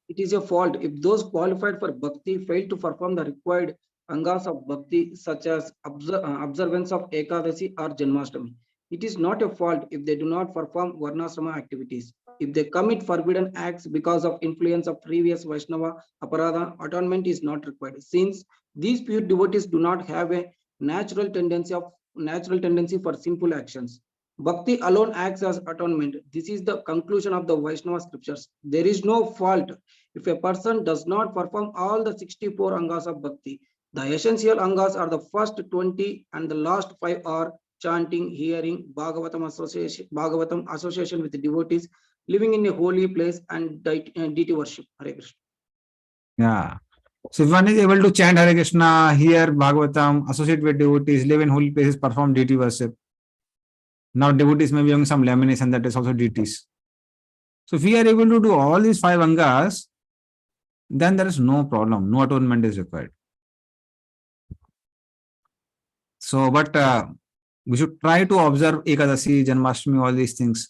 It is a fault if those qualified for bhakti fail to perform the required angas of bhakti, such as observance of Ekadasi or Janmashtami. It is not a fault if they do not perform Varnasrama activities. If they commit forbidden acts because of influence of previous Vaishnava aparadha, atonement is not required. Since these pure devotees do not have a natural tendency for sinful actions. Bhakti alone acts as atonement. This is the conclusion of the Vaishnava scriptures. There is no fault if a person does not perform all the 64 angas of bhakti. The essential angas are the first 20 and the last 5 are chanting, hearing, Bhagavatam association with the devotees, living in a holy place, and deity worship. Hare Krishna. Yeah. So if one is able to chant Hare Krishna, hear Bhagavatam, associate with devotees, live in holy places, perform deity worship. Now devotees may be having some lamination, that is also deities. So if we are able to do all these 5 angas, then there is no problem. No atonement is required. So, but we should try to observe Ekadasi, Janmashtami, all these things.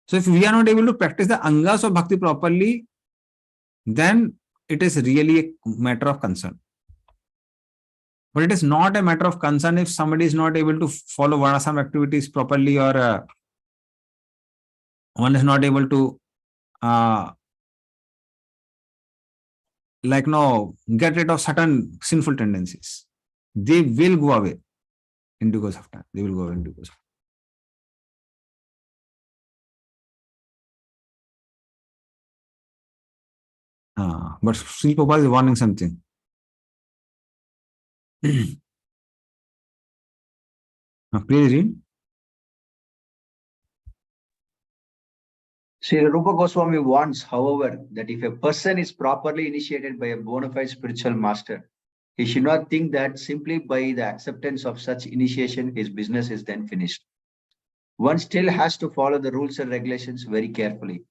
So if we are not able to practice the angas of bhakti properly, then it is really a matter of concern. But it is not a matter of concern if somebody is not able to follow Varnasam activities properly, or one is not able to get rid of certain sinful tendencies. They will go away in due course of time. They will go away in due course of time. But Sri Prabhupada is warning something. Please read. Sri Rupa Goswami warns, however, that if a person is properly initiated by a bona fide spiritual master, he should not think that simply by the acceptance of such initiation, his business is then finished. One still has to follow the rules and regulations very carefully.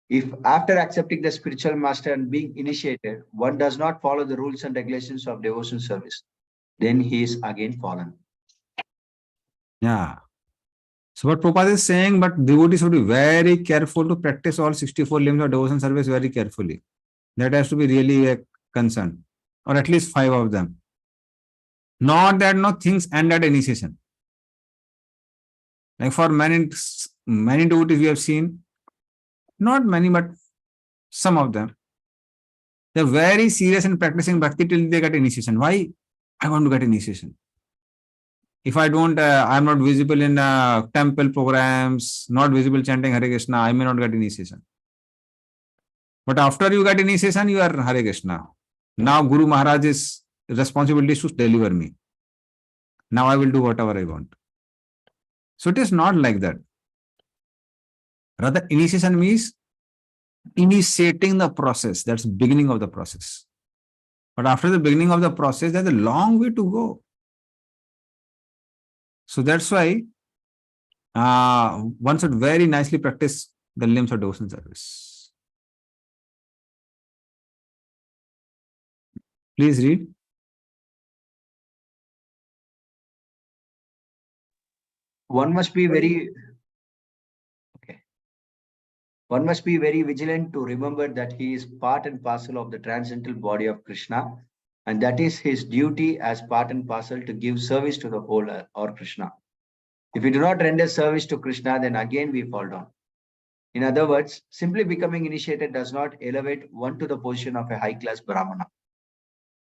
If after accepting the spiritual master and being initiated, one does not follow the rules and regulations of devotion service, then he is again fallen. Yeah. So what Prabhupada is saying, but devotees should be very careful to practice all 64 limbs of devotion service very carefully. That has to be really a concern, or at least 5 of them. Not that things end at initiation. Like for many devotees we have seen, not many, but some of them, they're very serious in practicing bhakti till they get initiation. Why? I want to get initiation. If I don't, I'm not visible in temple programs, not visible chanting Hare Krishna, I may not get initiation. But after you get initiation, you are Hare Krishna. Now Guru Maharaj's responsibility is to deliver me. Now I will do whatever I want. So it is not like that. Rather, initiation means initiating the process. That's beginning of the process. But after the beginning of the process, there's a long way to go. So that's why one should very nicely practice the limbs of devotion service. Please read. One must be very One must be very vigilant to remember that he is part and parcel of the transcendental body of Krishna, and that is his duty as part and parcel to give service to the whole or Krishna. If we do not render service to Krishna, then again we fall down. In other words, simply becoming initiated does not elevate one to the position of a high-class Brahmana.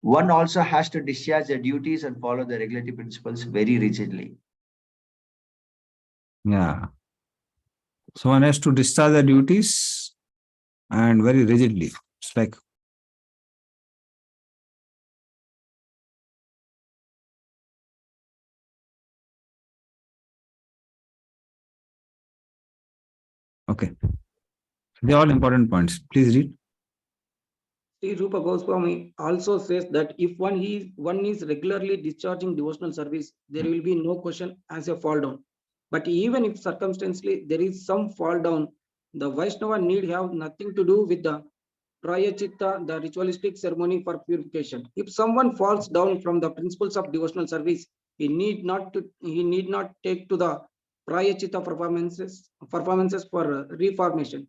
One also has to discharge their duties and follow the regulatory principles very rigidly. Yeah. So one has to discharge the duties and very rigidly. It's like okay. They're all important points. Please read. Sri Rupa Goswami also says that if one is regularly discharging devotional service, there will be no question as a fall down. But even if circumstantially there is some fall down, the Vaishnava need have nothing to do with the Prayachitta, the ritualistic ceremony for purification. If someone falls down from the principles of devotional service, he need not take to the Prayachitta performances for reformation.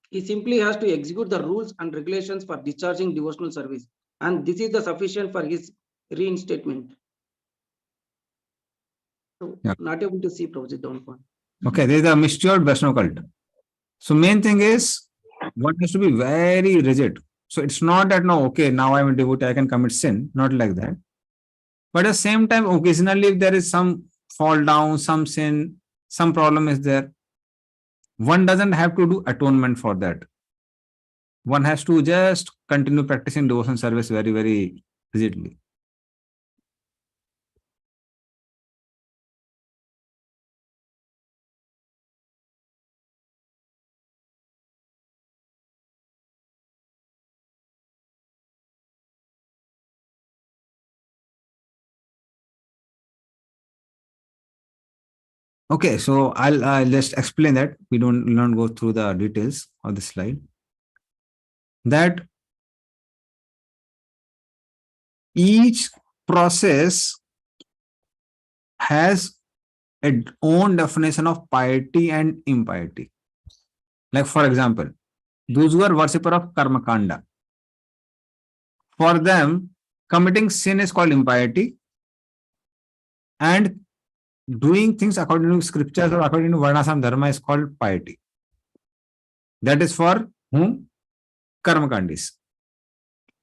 He simply has to execute the rules and regulations for discharging devotional service, and this is the sufficient for his reinstatement. So, Yeah. not able to see Prabhuji downfall. Okay, there is a matured Vaishnava cult. So main thing is one has to be very rigid. So it's not that no, okay, now I'm a devotee, I can commit sin. Not like that. But at the same time, occasionally if there is some fall down, some sin, some problem is there, one doesn't have to do atonement for that. One has to just continue practicing devotion service very, very rigidly. Okay, so I'll just explain that. We don't not go through the details of the slide. That each process has its own definition of piety and impiety. Like for example, those who are worshipper of karma kanda, for them, committing sin is called impiety, and doing things according to scriptures or according to varnasam dharma is called piety. That is for whom? Karma kandis.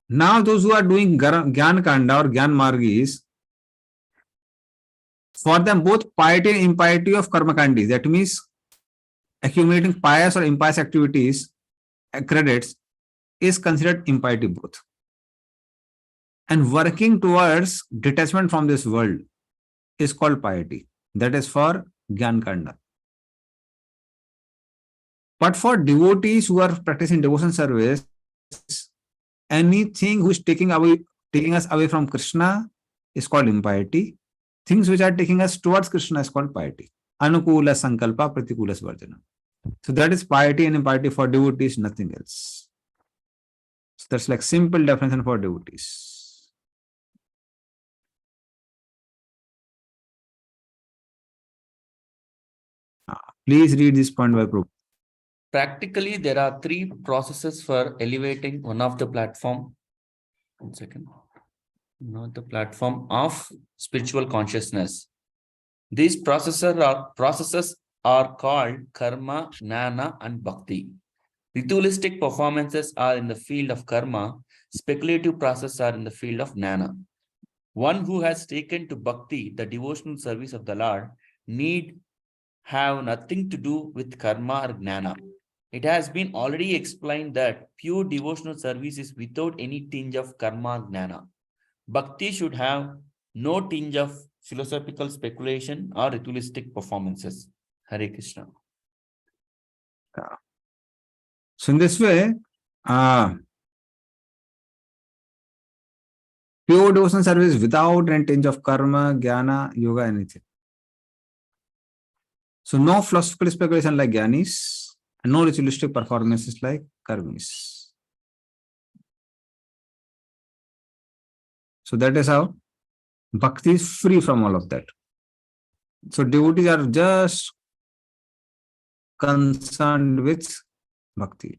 Now those who are doing Gyan Kanda or Gyan Margis, for them both piety and impiety of Karma Kandis, that means accumulating pious or impious activities, credits, is considered impiety both. And working towards detachment from this world is called piety. That is for Gyan Kanda. But for devotees who are practicing devotion service, anything which taking us away from Krishna is called impiety. Things which are taking us towards Krishna is called piety. Anukula sankalpa pratikula svarjana. So that is piety and impiety for devotees, nothing else. So that's like simple definition for devotees. Please read this point by Prabhupada. Practically, there are three processes for elevating one of the platform. 1 second. Not the platform of spiritual consciousness. These processes are called karma, jnana, and bhakti. Ritualistic performances are in the field of karma. Speculative processes are in the field of jnana. One who has taken to bhakti, the devotional service of the Lord, need have nothing to do with karma or jnana. It has been already explained that pure devotional service is without any tinge of karma or jnana. Bhakti should have no tinge of philosophical speculation or ritualistic performances. Hare Krishna. So in this way, pure devotion service without any tinge of karma, jnana, yoga, anything. So no philosophical speculation like jnanis, and no ritualistic performances like karmis. So that is how bhakti is free from all of that. So devotees are just concerned with bhakti.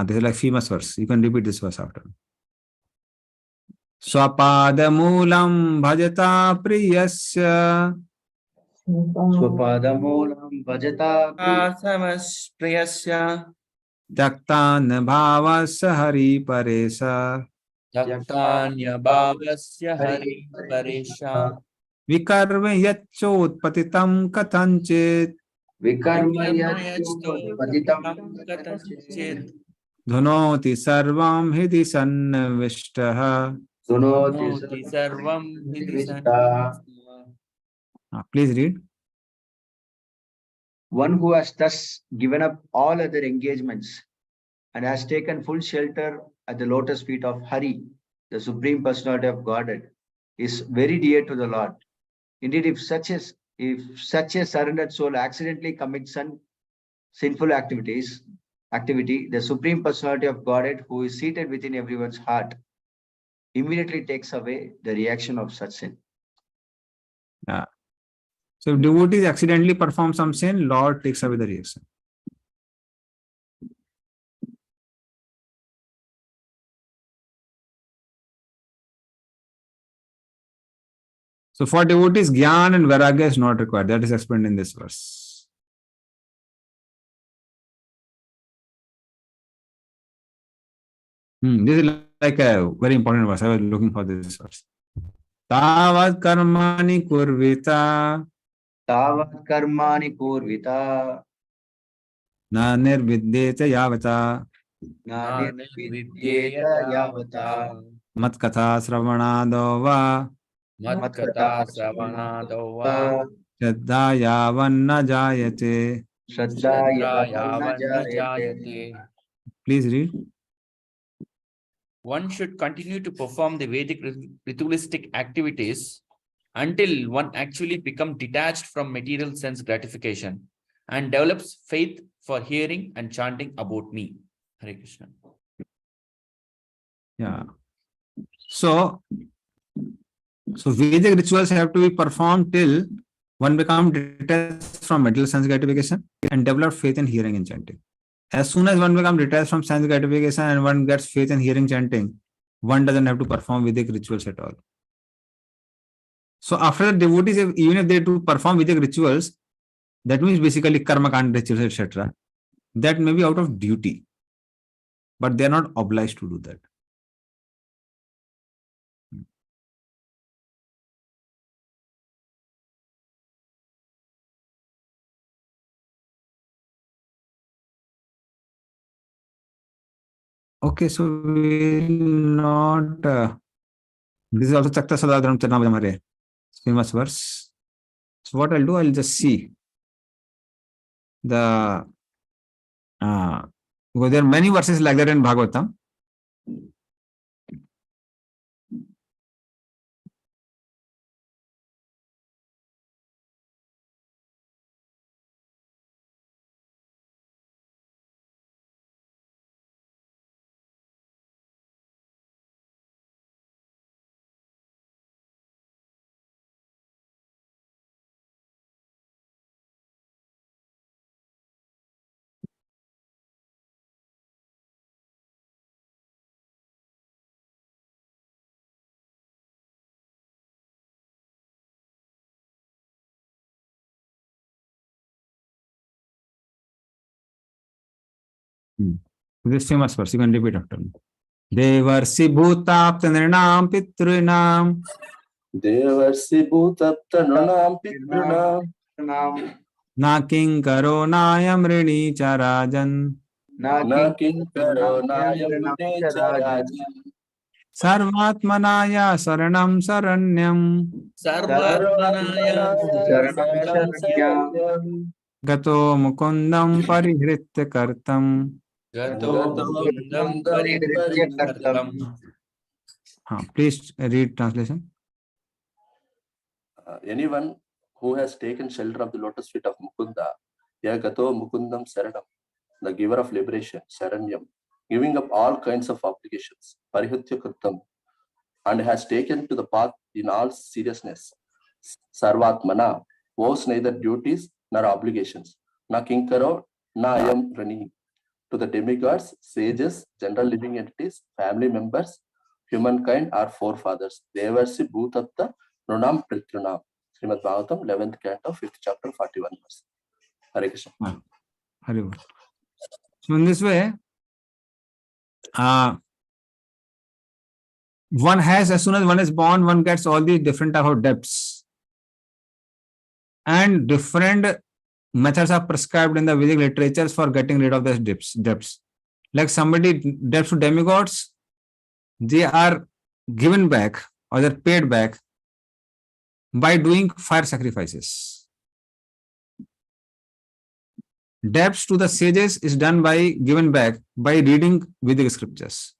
This is like famous verse. You can repeat this verse after. Swapadamulam bhajata priyasya Swapadamulam bhajata Priyasya Jaktan bhavasya hari paresa Jaktanya Bhavasya Hari Paresha Vikarma yachotpatitam kathanchit vikarmayachyo patitam Katanchit Dhunoti sarvam hidi sannavishtaha. sunoti Noti Sarvam vista. Please read. One who has thus given up all other engagements and has taken full shelter at the lotus feet of Hari, the Supreme Personality of Godhead, is very dear to the Lord. Indeed, if such a surrendered soul accidentally commits sinful activity, the Supreme Personality of Godhead, who is seated within everyone's heart, immediately takes away the reaction of such sin. Yeah. So if devotees accidentally perform some sin, Lord takes away the reaction. So for devotees, Gyan and Vairagya is not required. That is explained in this verse. This is like a very important verse. I was looking for this verse. Tavad karmani kurvita Tavat karmani kurvita na nirvidyeta yavata na nirvidyeta yavata mat katha sravanado va Matkata Savanadova shraddha yavanna jayate. Shraddha Shadra yavanna Yavanna jayate. Jayate. Please read. One should continue to perform the Vedic ritualistic activities until one actually becomes detached from material sense gratification and develops faith for hearing and chanting about me. Hare Krishna. Yeah. So Vedic rituals have to be performed till one becomes detached from material sense gratification and develop faith in hearing and chanting. As soon as one becomes detached from sense gratification and one gets faith in hearing chanting, one doesn't have to perform Vedic rituals at all. So after the devotees, even if they do perform Vedic rituals, that means basically karma kand rituals, etc. That may be out of duty, but they are not obliged to do that. Okay, so we will not. This is also Chakta Sadadharam Chanamare, famous verse. So what I'll do, I'll just see the. Because there are many verses like that in Bhagavatam. This famous verse, you can repeat after me. Devarsi bhutapta nirnam pitrinam Devarsi bhutapta nunam pitrunam na kinkaro nayam rini charajan Na na kinkaro nayam rajan. sarvatmanaya saranam saranyam Sarvatmanaya Saranam Saranam Saranyam. gato mukundam parihritya kartam. Gato Mukundam Parihrityakartam. Please read translation. Anyone who has taken shelter of the lotus feet of Mukunda, Yagato Mukundam Saranam, the giver of liberation, Saranyam, giving up all kinds of obligations, Parihritya Kartam, and has taken to the path in all seriousness, Sarvatmana, owes neither duties nor obligations. Na kinkaro, na ayam rani. To the demigods, sages, general living entities, family members, humankind are forefathers. Devarsi bhutatta nunam pritrunam. Srimad Bhagavatam, 11th canto, 5th chapter, 41 verse. Hare Krishna. Hare Krishna. So in this way, one has, as soon as one is born, one gets all these different type of debts. And different methods are prescribed in the Vedic literatures for getting rid of these debts. Like somebody debts to demigods, they are given back or they're paid back by doing fire sacrifices. Debts to the sages is done by given back by reading Vedic scriptures.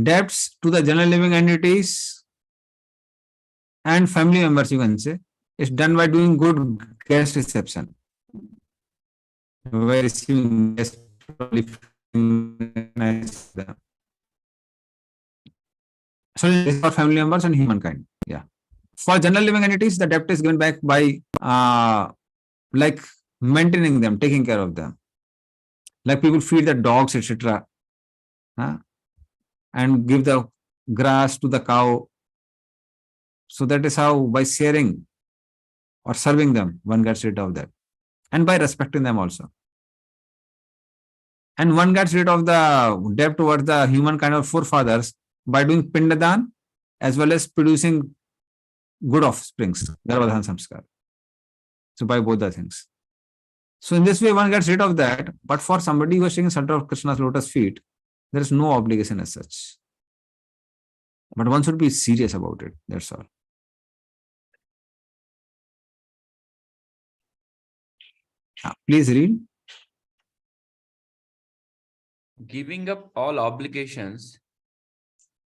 Debts to the general living entities and family members, you can say, is done by doing good guest reception. By receiving guests, nice. So this is for family members and humankind. Yeah. For general living entities, the debt is given back by like maintaining them, taking care of them. Like people feed the dogs, etc. And give the grass to the cow. So that is how, by sharing or serving them, one gets rid of that. And by respecting them also. And one gets rid of the debt towards the humankind of forefathers by doing pindadan as well as producing good offsprings. Garbhadhan samskar. So by both the things. So in this way, one gets rid of that. But for somebody who is sitting in center of Krishna's lotus feet, there is no obligation as such. But one should be serious about it. That's all. Please read. Giving up all obligations,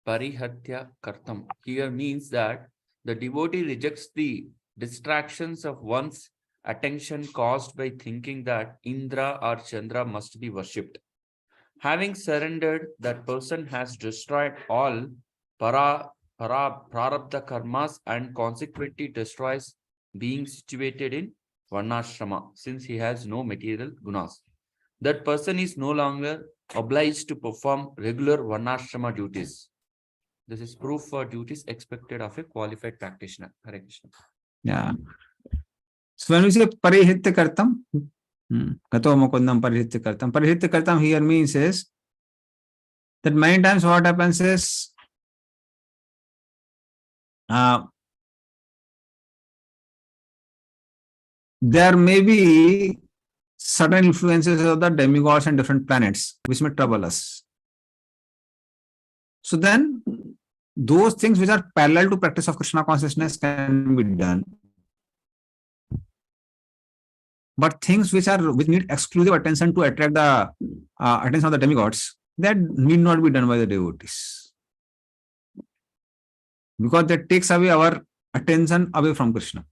parihatya kartam, here means that the devotee rejects the distractions of one's attention caused by thinking that Indra or Chandra must be worshipped. Having surrendered, that person has destroyed all prarabdha karmas and consequently destroys being situated in varnashrama, since he has no material gunas. That person is no longer obliged to perform regular varnashrama duties. This is proof for duties expected of a qualified practitioner. Hare Krishna. Yeah. So when we say parihitya kartam, kato mukundam parihitya kartam here means is that many times what happens is there may be certain influences of the demigods and different planets which may trouble us. So then those things which are parallel to practice of Krishna consciousness can be done. But things which need exclusive attention to attract the attention of the demigods, that need not be done by the devotees. Because that takes away our attention away from Krishna.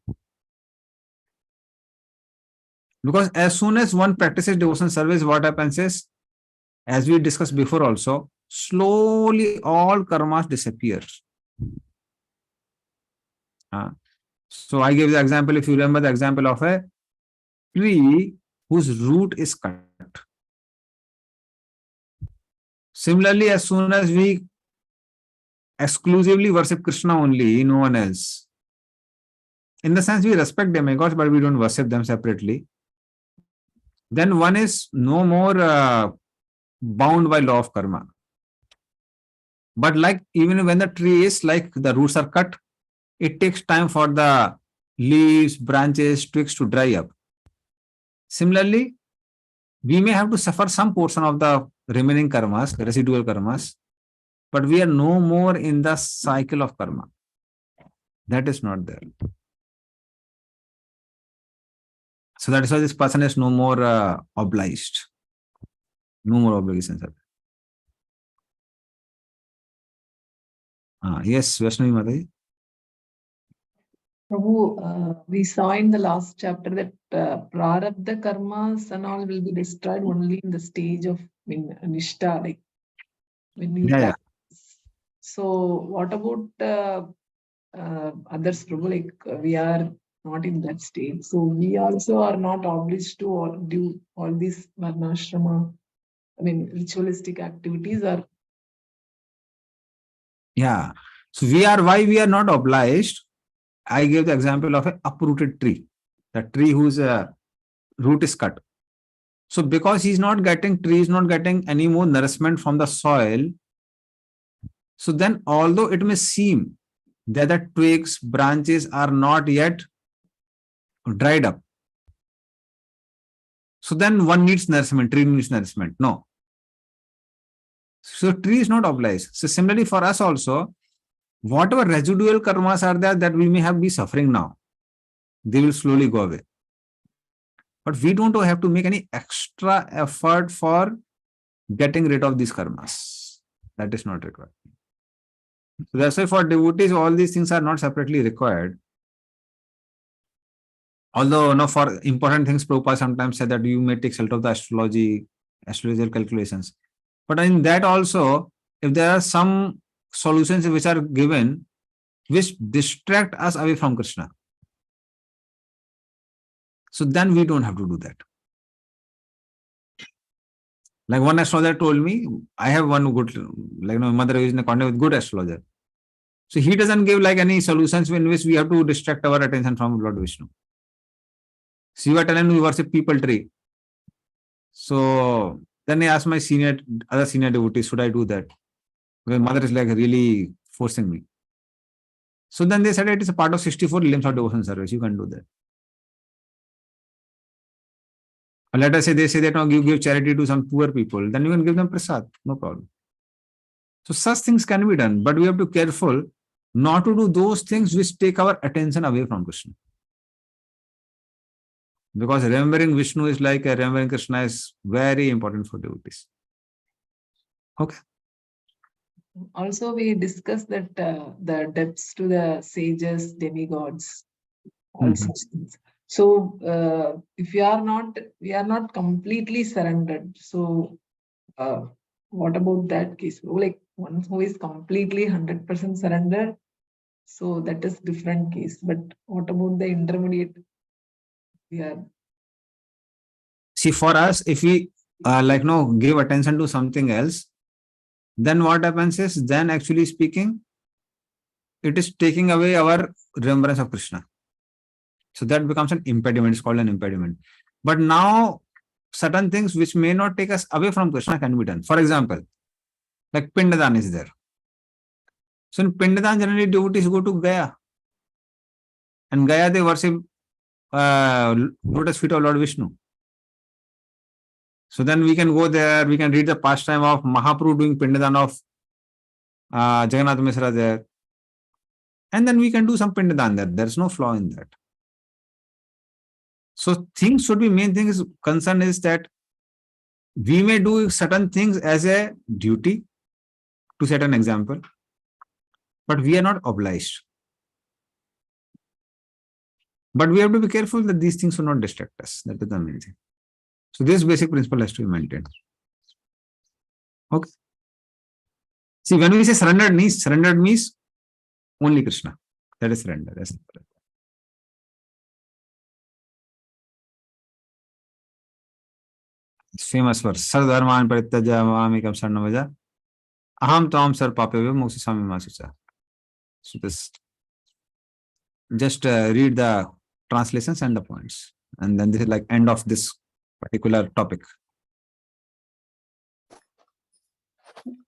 Because as soon as one practices devotion service, what happens is, as we discussed before also, slowly all karmas disappear. So I gave the example, if you remember the example of a tree whose root is cut. Similarly, as soon as we exclusively worship Krishna only, no one else, in the sense we respect demigods, but we don't worship them separately, then one is no more bound by law of karma. But like even when the tree is like the roots are cut, it takes time for the leaves, branches, twigs to dry up. Similarly, we may have to suffer some portion of the remaining karmas, residual karmas, but we are no more in the cycle of karma. That is not there. So that is why this person is no more obliged. No more obligations. Yes, Vaishnavi Mataji. Prabhu, we saw in the last chapter that prarabdha karmas and all will be destroyed only in the stage of nishta, like when we Yeah. So what about others, Prabhu, like we are not in that state. So we also are not obliged to or do all these varnashrama, I mean, ritualistic activities are. Yeah. So why we are not obliged? I gave the example of an uprooted tree. The tree whose root is cut. So because tree is not getting any more nourishment from the soil, so then although it may seem that the twigs, branches are not yet dried up, so then one needs nourishment, tree needs nourishment. No. So tree is not obliged. So similarly for us also, whatever residual karmas are there that we may have be suffering now, they will slowly go away. But we don't have to make any extra effort for getting rid of these karmas. That is not required. So that's why for devotees, all these things are not separately required. Although, for important things, Prabhupada sometimes said that you may take shelter of the astrological calculations. But in that also, if there are some solutions which are given, which distract us away from Krishna, so then we don't have to do that. Like one astrologer told me, I have one good, my mother is in contact with good astrologer. So he doesn't give like any solutions in which we have to distract our attention from Lord Vishnu. So you are telling me worship people tree. So then I asked my other senior devotees, should I do that? Because mother is like really forcing me. So then they said it is a part of 64 limbs of devotion service. You can do that. Or let us say they say that no, you give charity to some poor people, then you can give them prasad, no problem. So such things can be done, but we have to be careful not to do those things which take our attention away from Krishna. Because remembering Vishnu is like remembering Krishna is very important for devotees. Okay. Also, we discussed that the depths to the sages, demigods, all such things. So if we are not completely surrendered. So what about that case? Like one who is completely 100% surrendered. So that is different case. But what about the intermediate? See, for us, if we give attention to something else, then what happens is, then actually speaking, it is taking away our remembrance of Krishna. So that becomes an impediment. It's called an impediment. But now, certain things which may not take us away from Krishna can be done. For example, like Pindadan is there. So in Pindadan, generally devotees go to Gaya. And Gaya, they worship lotus feet of Lord Vishnu. So then we can go there, we can read the pastime of Mahaprabhu doing Pindadan of Jagannath Mishra there. And then we can do some Pindadan there. There's no flaw in that. So things should be, main thing is concern is that we may do certain things as a duty to set an example, but we are not obliged. But we have to be careful that these things will not distract us. That is the main thing. So this basic principle has to be maintained. Okay. See, when we say surrendered means only Krishna. That is surrender. That's famous verse. Sarvadharman parityaja mamekam saranam aham tvam sarvapapebhyo mokshisami ma sucha. So this, just read the translations and the points. And then this is like end of this particular topic.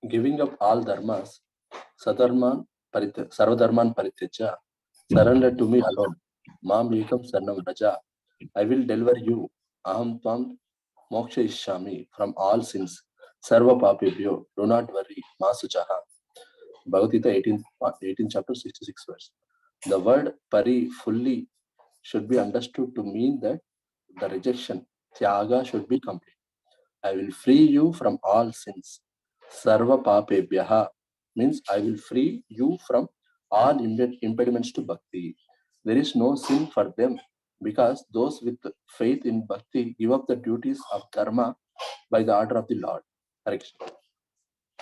Giving up all dharmas, sarvadharman parityaja, surrender to me alone. Mam ekam saranam raja. I will deliver you. Aham tvam moksha ishami from all sins. Sarva papebhyo. Do not worry. Ma suchaha. Bhagavad Gita 18 chapter 66 verse. The word pari fully should be understood to mean that the rejection, tyaga, should be complete. I will free you from all sins. Sarva papebhyaha means I will free you from all impediments to bhakti. There is no sin for them because those with faith in bhakti give up the duties of dharma by the order of the Lord. Hare Krishna.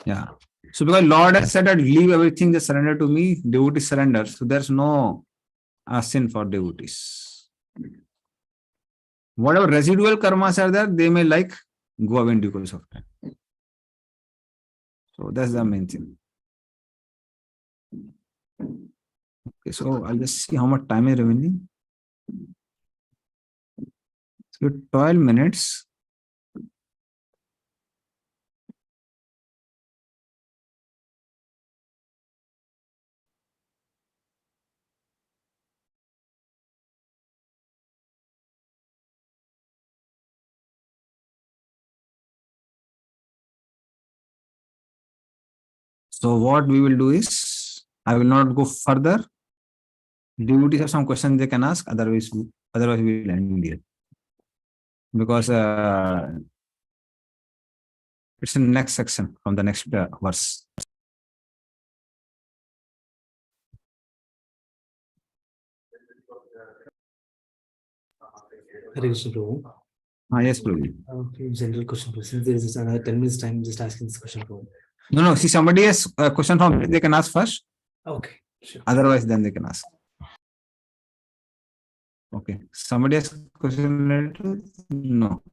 Yeah. So because Lord has said that leave everything, just surrender to me, devotee surrender. So there's no sin for devotees. Whatever residual karmas are there, they may like go away in due course of time. So that's the main thing. Okay, so I'll just see how much time is remaining. So 12 minutes. So what we will do is, I will not go further. Devotees have some questions they can ask, otherwise we will end here. Because it's in the next section from the next verse. Hare Krishna Prabhu. Yes, Prabhu. General question, Prabhu. Since there is another 10 minutes time, just asking this question, Prabhu. No, see, somebody has a question from they can ask first. Okay, sure. Otherwise, then they can ask. Okay. Somebody has question later? No.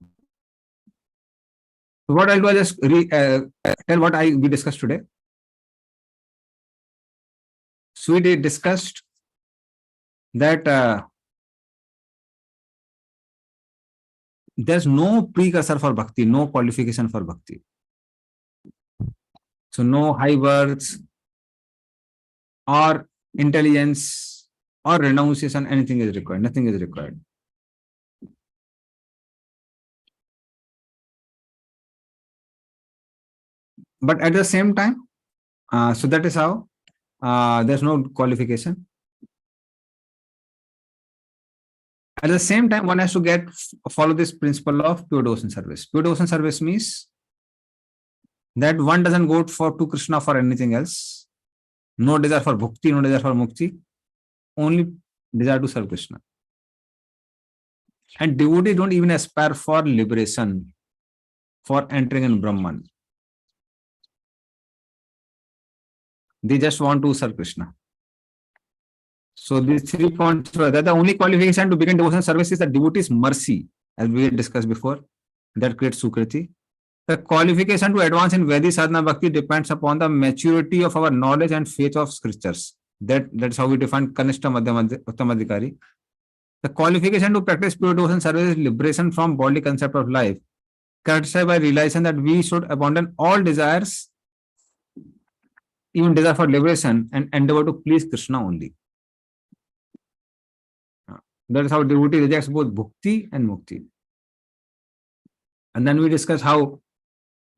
So what I'll do, I just tell what we discussed today. So we discussed that there's no precursor for bhakti, no qualification for bhakti. So no high births or intelligence or renunciation, anything is required. Nothing is required. But at the same time, so that is how there's no qualification. At the same time, one has to follow this principle of pure devotion service. Pure devotion service means that one doesn't go to Krishna for anything else. No desire for bhakti, no desire for mukti, only desire to serve Krishna. And devotees don't even aspire for liberation, for entering in Brahman. They just want to serve Krishna. So these 3 points, that the only qualification to begin devotion service is the devotee's mercy, as we discussed before, that creates Sukriti. The qualification to advance in Vedic sadhana bhakti depends upon the maturity of our knowledge and faith of scriptures. That's how we define Kanishta Madhyama Uttamadhikari. The qualification to practice pure devotion service is liberation from bodily concept of life, characterized by realizing that we should abandon all desires, even desire for liberation, and endeavor to please Krishna only. That is how devotee rejects both bhakti and mukti. And then we discuss how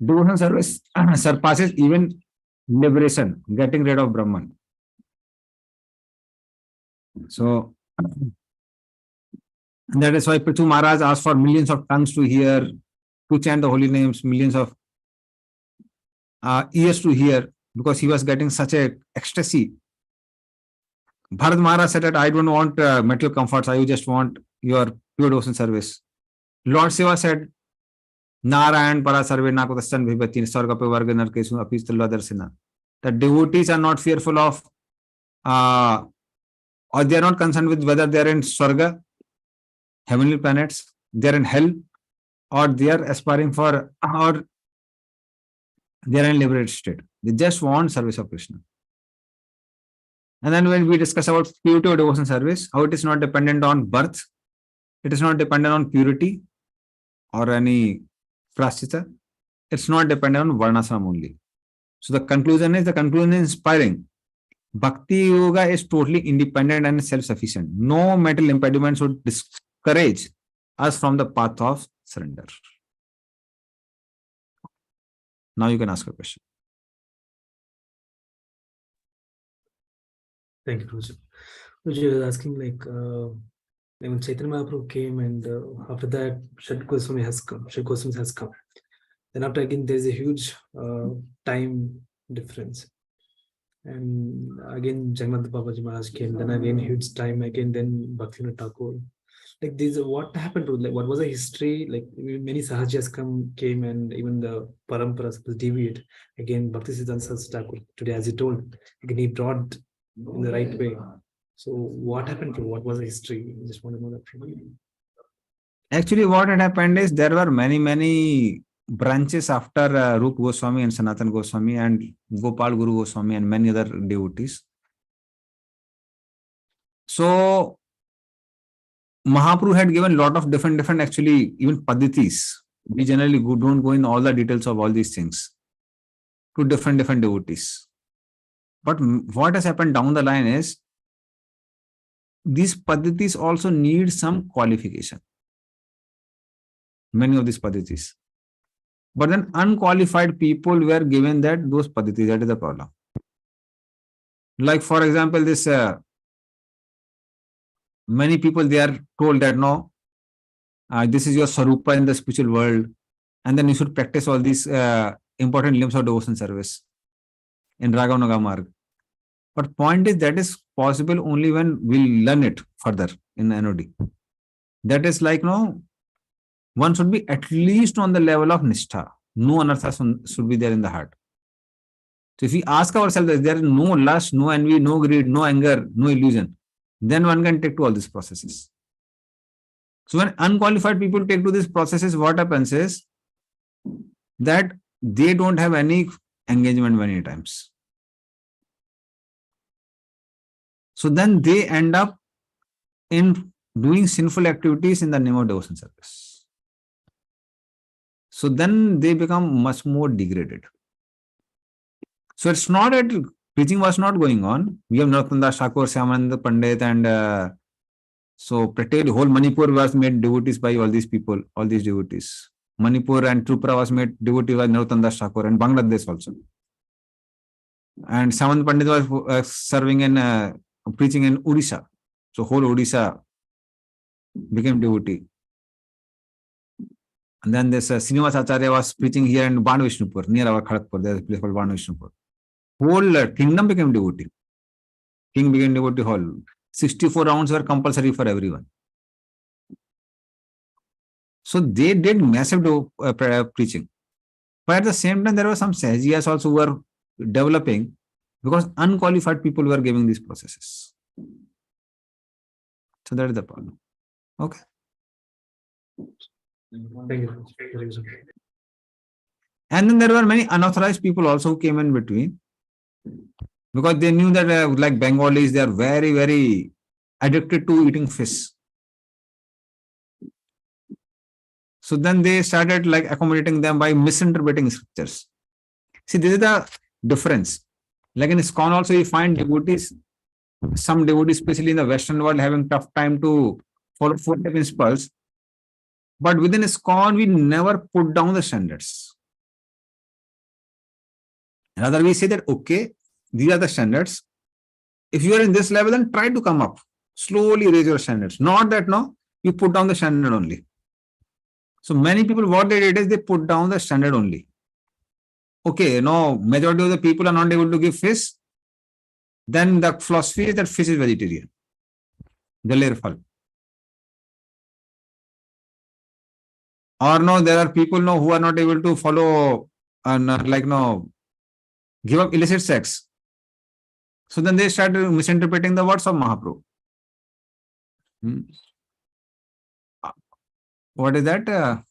devotion service surpasses even liberation, getting rid of Brahman. So that is why Prithu Maharaj asked for millions of tongues to hear, to chant the holy names, millions of ears to hear, because he was getting such a ecstasy. Bharat Maharaj said that I don't want material comforts, I just want your pure devotion service. Lord Shiva said, Narayan para sarve nakotastan vibhati sarga pe varga narkesu apistalla darsina. The devotees are not fearful of or they are not concerned with whether they are in Swarga, heavenly planets, they are in hell, or they are aspiring for, or they are in liberated state. They just want service of Krishna. And then when we discuss about purity of devotion service, how it is not dependent on birth, it is not dependent on purity or any prasthita, it's not dependent on varnasram only. So the conclusion is inspiring. Bhakti yoga is totally independent and self-sufficient. No material impediments would discourage us from the path of surrender. Now you can ask a question. Thank you, Prabhuji. Prabhuji was asking when Chaitanya Mahaprabhu came and after that Shad Goswami has come. Then after again there's a huge time difference. And again Jagannath Babaji Maharaj came, then again huge time again, then Bhaktivinoda Thakur. like this, what happened to, like, what was the history? Like many sahajas came, and even the paramparas was deviate. Again, Bhaktisiddhanta Saraswati Thakur today, as he told, again he brought in the right way. So what happened to, what was the history? I just want to know that from you. Actually, what had happened is there were many branches after Rupa Goswami and Sanatan Goswami and Gopal Guru Goswami and many other devotees. So Mahaprabhu had given a lot of different actually even padditis. We generally don't go in all the details of all these things to different devotees. But what has happened down the line is these padditis also need some qualification. Many of these padditis. But then unqualified people were given those padditis. That is the problem. Like for example, this many people, they are told that no, this is your sarupa in the spiritual world, and then you should practice all these important limbs of devotion service in Raghavanaga Marg. But point is that is possible only when we learn it further in NOD. That is like no, one should be at least on the level of nishtha. No anartha should be there in the heart. So if we ask ourselves that there is no lust, no envy, no greed, no anger, no illusion, then one can take to all these processes. So when unqualified people take to these processes, what happens is that they don't have any engagement many times. So then they end up in doing sinful activities in the name of devotion service. So then they become much more degraded. So it's not that preaching was not going on. We have Narottam Das Thakur, Syamananda Pandit, and so practically whole Manipur was made devotees by all these people, all these devotees. Manipur and Tripura was made devotees by Narottam Das Thakur, and Bangladesh also. And Syamananda Pandit was serving in preaching in Odisha. So whole Odisha became devotee. And then this Srinivas Acharya was preaching here in Banvishnupur, near our Kharagpur. There is a place called Banvishnupur. Whole kingdom became devotee. King became devotee whole. 64 rounds were compulsory for everyone. So they did massive preaching. But at the same time, there were some sahajiyas also who were developing because unqualified people were giving these processes. So that is the problem. Okay. Thank you. And then there were many unauthorized people also who came in between because they knew that like Bengalis, they are very addicted to eating fish. So then they started like accommodating them by misinterpreting scriptures. See, this is the difference. Like in ISKCON also you find devotees, some devotees, especially in the Western world, having tough time to follow four principles. But within ISKCON, we never put down the standards. Rather, we say that, okay, these are the standards. If you are in this level, then try to come up. Slowly raise your standards. Not that, no, you put down the standard only. So many people, what they did is they put down the standard only. Okay, no, majority of the people are not able to give fish. Then the philosophy is that fish is vegetarian. Jaler phal. Or no, there are people no who are not able to follow and like no give up illicit sex. So then they start misinterpreting the words of Mahaprabhu. What is that? A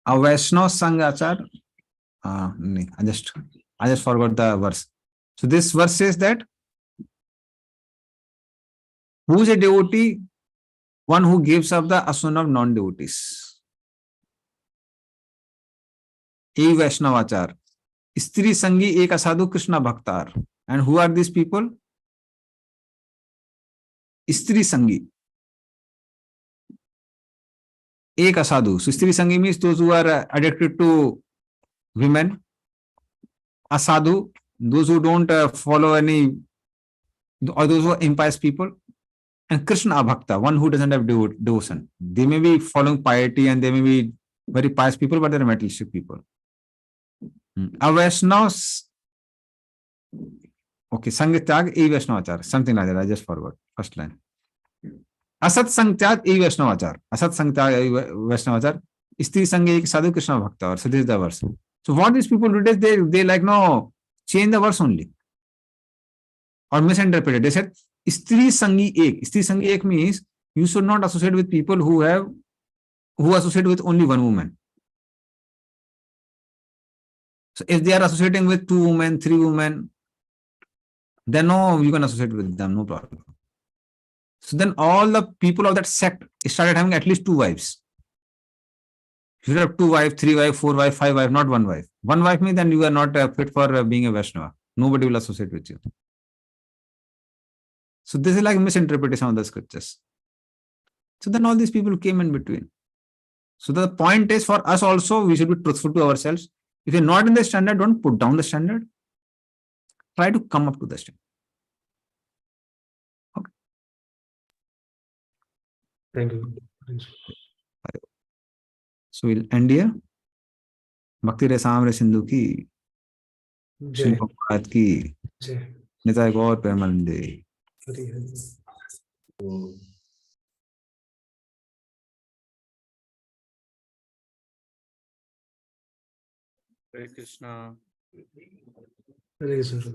Vaishnav Sangachar. I just forgot the verse. So this verse says that who is a devotee? One who gives up the asuna of non-devotees. E Vaishnavachar. Stri Sangi Ek Asadhu Krishna Bhaktar. And who are these people? Stri Sangi. Ek Asadhu. So Stri Sangi means those who are addicted to women. Asadhu, those who don't follow any, or those who are impious people. And Krishna Abhakta, one who doesn't have devotion. They may be following piety and they may be very pious people, but they're materialistic people. A Vaishnava Okay, Sang Tyag e Vaishnavachar, something like that. I just forgot first line. Asat Sang Tyag e Vaishnavachar. Asat Sang Tyag e Vaishnavachar. Stri Sange ek Sadhu Krishna Bhakta. Or so this is the verse. So what these people do is they like no change the verse only or misinterpret it. They said Stri Sangi ek. Stri Sangi ek means you should not associate with people who associate with only one woman. So if they are associating with 2 women, 3 women, then no, you can associate with them, no problem. So then all the people of that sect started having at least 2 wives. You should have 2 wives, 3 wives, 4 wives, 5 wives, not 1 wife. 1 wife means then you are not fit for being a Vaishnava. Nobody will associate with you. So this is like misinterpretation of the scriptures. So then all these people came in between. So the point is for us also, we should be truthful to ourselves. If you're not in the standard, don't put down the standard. Try to come up to the standard. Okay. Thank you. So we'll end here. Bhakti Rasamrita Sindhu ki, Jai. Prabhupada ki, Jai. Nitai Gaur Premanande. Hari Hari. Hare Krishna. Hare Krishna.